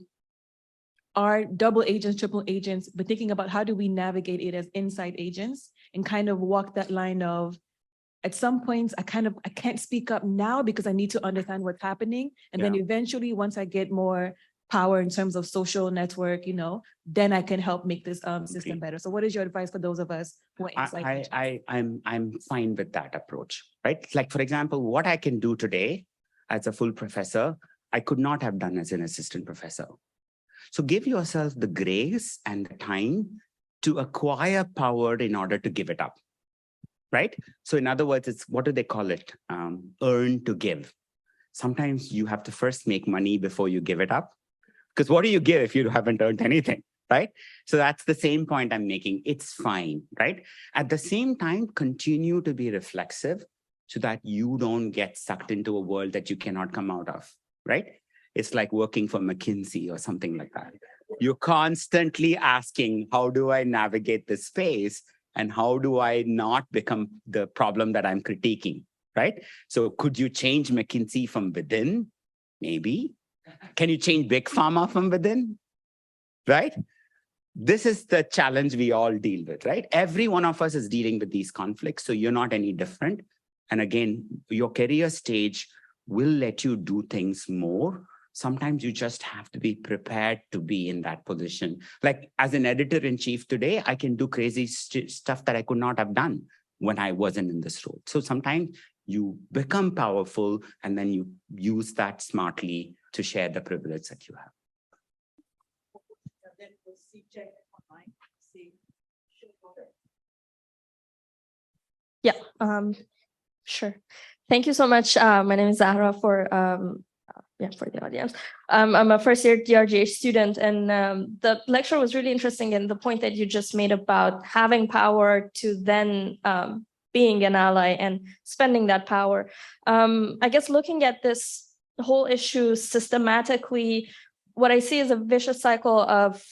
are double agents, triple agents, but thinking about how do we navigate it as inside agents and kind of walk that line of, at some points, I can't speak up now because I need to understand what's happening. And then eventually, once I get more power in terms of social network, you know, then I can help make this system better. So what is your advice for those of us who are inside? I'm fine with that approach, right? Like, for example, what I can do today as a full professor, I could not have done as an assistant professor. So give yourself the grace and the time to acquire power in order to give it up, right? So in other words, it's, what do they call it? Earn to give. sometimes you have to first make money before you give it up. Because what do you give if you haven't earned anything, right? So that's the same point I'm making. It's fine, right? At the same time, continue to be reflexive so that you don't get sucked into a world that you cannot come out of, right? It's like working for McKinsey or something like that. You're constantly asking, how do I navigate this space? And how do I not become the problem that I'm critiquing, right? So could you change McKinsey from within? Maybe. Can you change Big Pharma from within? Right? This is the challenge we all deal with, right? Every one of us is dealing with these conflicts, so you're not any different. And again, your career stage will let you do things more. Sometimes you just have to be prepared to be in that position. Like as an editor-in-chief today, I can do crazy stuff that I could not have done when I wasn't in this role. So sometimes you become powerful and then you use that smartly to share the privilege that you have. Yeah, sure. Thank you so much. My name is Zahra for the audience. I'm a first year DRGH student, and the lecture was really interesting, and the point that you just made about having power to then being an ally and spending that power. I guess looking at this whole issue systematically, what I see is a vicious cycle of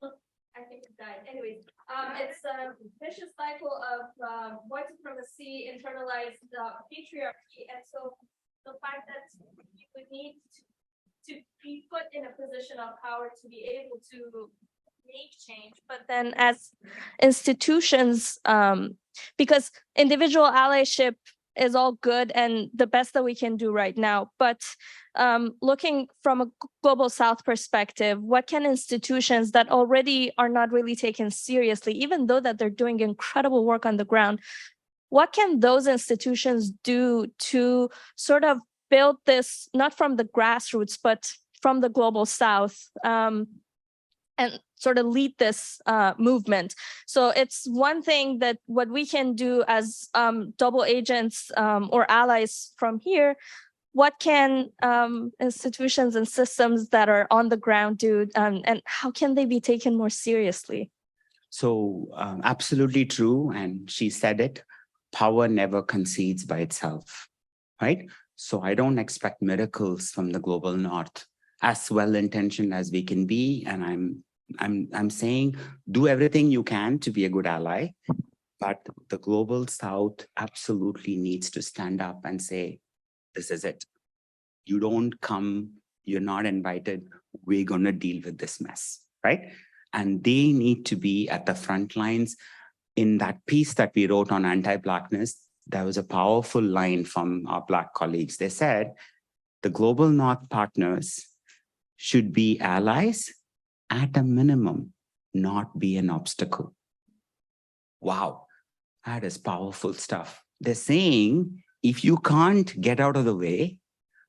I think it died. Anyways, it's a vicious cycle of white supremacy, internalized patriarchy, and so the fact that you would need to be put in a position of power to be able to make change, but then as institutions, because individual allyship is all good and the best that we can do right now, but looking from a global South perspective, what can institutions that already are not really taken seriously, even though that they're doing incredible work on the ground, what can those institutions do to sort of build this, not from the grassroots, but from the global South, and sort of lead this movement? So it's one thing that what we can do as double agents or allies from here. What can institutions and systems that are on the ground do, and how can they be taken more seriously? So absolutely true. And she said it, power never concedes by itself, right? So I don't expect miracles from the global North, as well-intentioned as we can be. And I'm saying, do everything you can to be a good ally, but the global South absolutely needs to stand up and say, this is it. You don't come, you're not invited. We're going to deal with this mess, right? And they need to be at the front lines. In that piece that we wrote on anti-Blackness, there was a powerful line from our Black colleagues. They said, the global North partners should be allies at a minimum, not be an obstacle. Wow, that is powerful stuff. They're saying, if you can't get out of the way,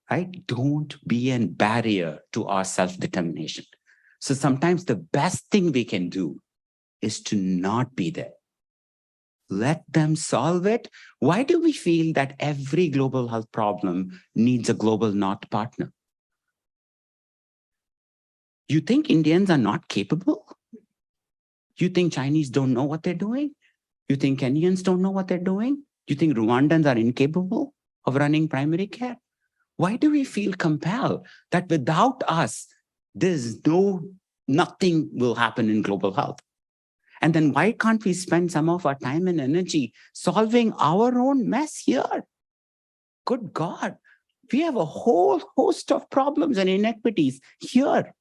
right, don't be a barrier to our self-determination. So sometimes the best thing we can do is to not be there. Let them solve it. Why do we feel that every global health problem needs a global North partner? You think Indians are not capable? You think Chinese don't know what they're doing? You think Kenyans don't know what they're doing? You think Rwandans are incapable of running primary care? Why do we feel compelled that without us, nothing will happen in global health? And then why can't we spend some of our time and energy solving our own mess here? Good God, we have a whole host of problems and inequities here.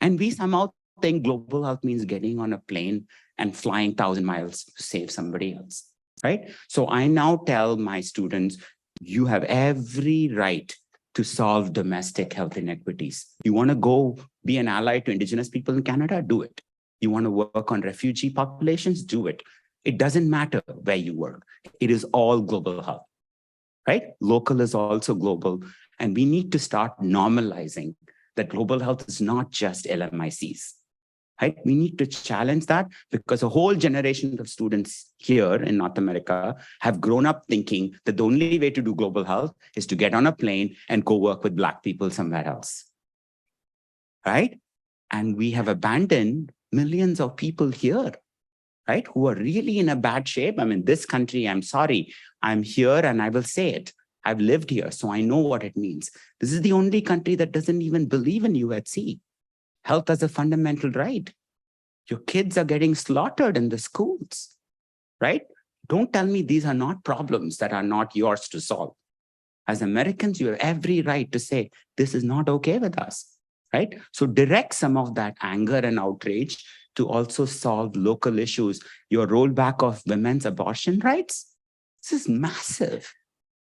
And we somehow think global health means getting on a plane and flying 1,000 miles to save somebody else, right? So I now tell my students, you have every right to solve domestic health inequities. You want to go be an ally to Indigenous people in Canada? Do it. You want to work on refugee populations? Do it. It doesn't matter where you work. It is all global health, right? Local is also global. And we need to start normalizing that global health is not just LMICs. right? We need to challenge that because a whole generation of students here in North America have grown up thinking that the only way to do global health is to get on a plane and go work with Black people somewhere else, right? And we have abandoned millions of people here, right, who are really in a bad shape. I mean, this country, I'm sorry, I'm here and I will say it. I've lived here, so I know what it means. This is the only country that doesn't even believe in UHC. Health as a fundamental right. Your kids are getting slaughtered in the schools, right? Don't tell me these are not problems that are not yours to solve. As Americans, you have every right to say, this is not okay with us, right? So direct some of that anger and outrage to also solve local issues. Your rollback of women's abortion rights, this is massive,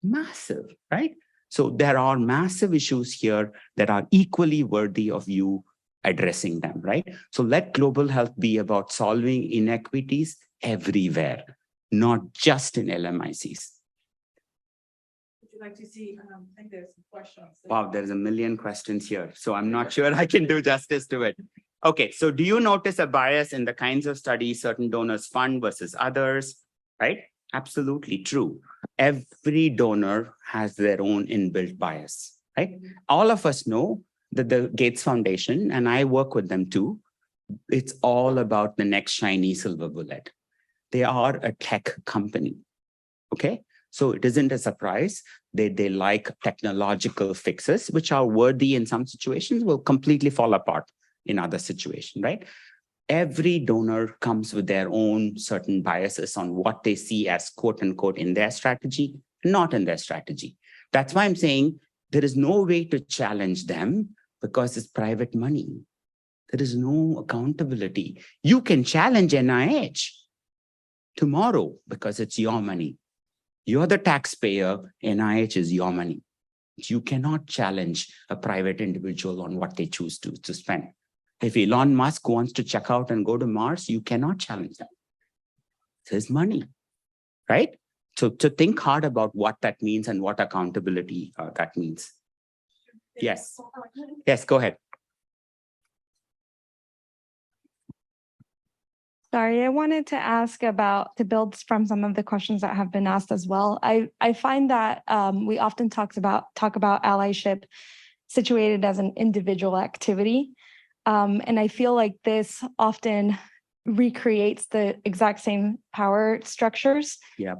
massive, right? So there are massive issues here that are equally worthy of you addressing them, right? So let global health be about solving inequities everywhere, not just in LMICs. Would you like to see, I think there's some questions. Wow, there's a million questions here, so I'm not sure I can do justice to it. Okay, so do you notice a bias in the kinds of studies certain donors fund versus others, right? Absolutely true. Every donor has their own inbuilt bias, right? All of us know that the Gates Foundation, and I work with them too, it's all about the next shiny silver bullet. They are a tech company, okay? So it isn't a surprise. They like technological fixes, which are worthy in some situations, will completely fall apart in other situations, right? Every donor comes with their own certain biases on what they see as quote unquote in their strategy, not in their strategy. That's why I'm saying there is no way to challenge them because it's private money. There is no accountability. You can challenge NIH tomorrow because it's your money. You're the taxpayer, NIH is your money. You cannot challenge a private individual on what they choose to spend. If Elon Musk wants to check out and go to Mars, you cannot challenge that. It's his money, right? So to think hard about what that means and what accountability that means. Yes. Yes, go ahead. Sorry, I wanted to ask about, to build from some of the questions that have been asked as well. I find that we often talk about allyship situated as an individual activity. And I feel like this often recreates the exact same power structures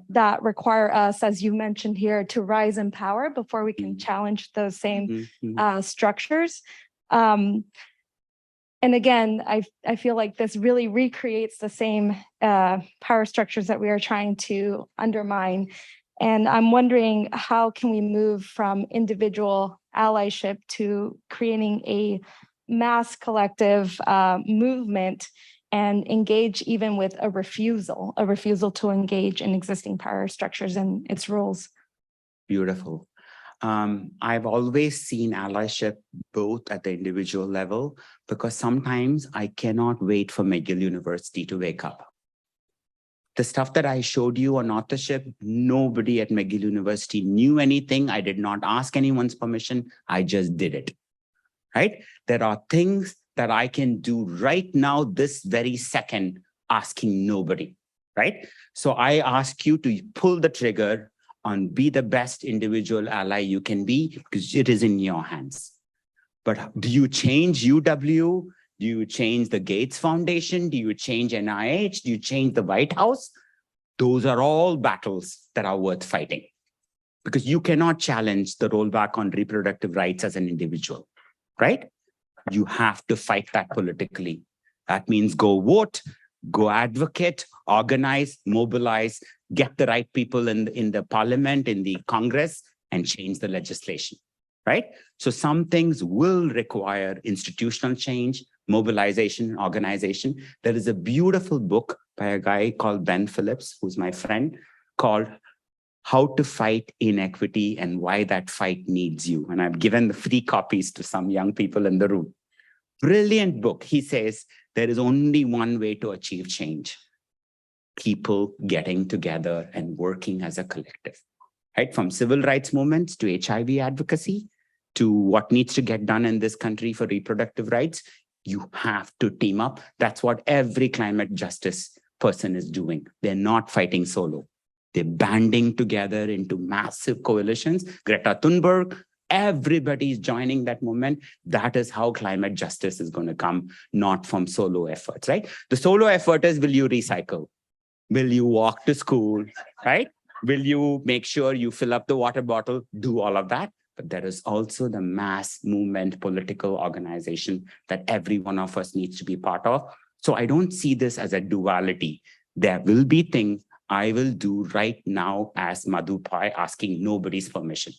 that require us, as you mentioned here, to rise in power before we can challenge those same structures. And again, I feel like this really recreates the same power structures that we are trying to undermine. And I'm wondering, how can we move from individual allyship to creating a mass collective movement and engage even with a refusal to engage in existing power structures and its rules? Beautiful. I've always seen allyship both at the individual level, because sometimes I cannot wait for McGill University to wake up. The stuff that I showed you on authorship, nobody at McGill University knew anything. I did not ask anyone's permission. I just did it, right? There are things that I can do right now, this very second, asking nobody, right? So I ask you to pull the trigger on be the best individual ally you can be, because it is in your hands. But do you change UW? Do you change the Gates Foundation? Do you change NIH? Do you change the White House? Those are all battles that are worth fighting, because you cannot challenge the rollback on reproductive rights as an individual, right? You have to fight that politically. That means go vote, go advocate, organize, mobilize, get the right people in the parliament, in the Congress, and change the legislation, right? So some things will require institutional change, mobilization, organization. There is a beautiful book by a guy called Ben Phillips, who's my friend, called How to Fight Inequity and Why That Fight Needs You. And I've given the free copies to some young people in the room. Brilliant book. He says there is only one way to achieve change: people getting together and working as a collective, right? From civil rights movements to HIV advocacy to what needs to get done in this country for reproductive rights. You have to team up. That's what every climate justice person is doing. They're not fighting solo. They're banding together into massive coalitions. Greta Thunberg, everybody's joining that movement. That is how climate justice is going to come, not from solo efforts, right? The solo effort is, will you recycle? Will you walk to school, right? Will you make sure you fill up the water bottle? Do all of that. But there is also the mass movement, political organization that every one of us needs to be part of. So I don't see this as a duality. There will be things I will do right now as Madhukar, asking nobody's permission,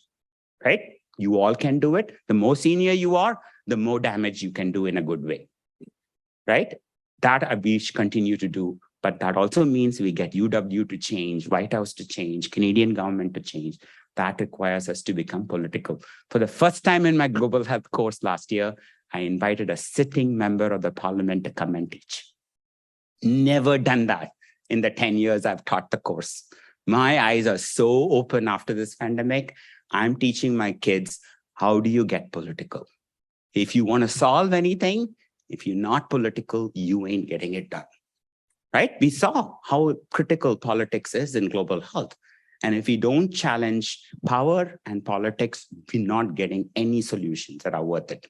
right? You all can do it. The more senior you are, the more damage you can do in a good way, right? That we should continue to do. But that also means we get UW to change, White House to change, Canadian government to change. That requires us to become political. For the first time in my global health course last year, I invited a sitting member of the parliament to come and teach. Never done that in the 10 years I've taught the course. My eyes are so open after this pandemic. I'm teaching my kids, how do you get political? If you want to solve anything, if you're not political, you ain't getting it done. Right? We saw how critical politics is in global health. And if we don't challenge power and politics, we're not getting any solutions that are worth it.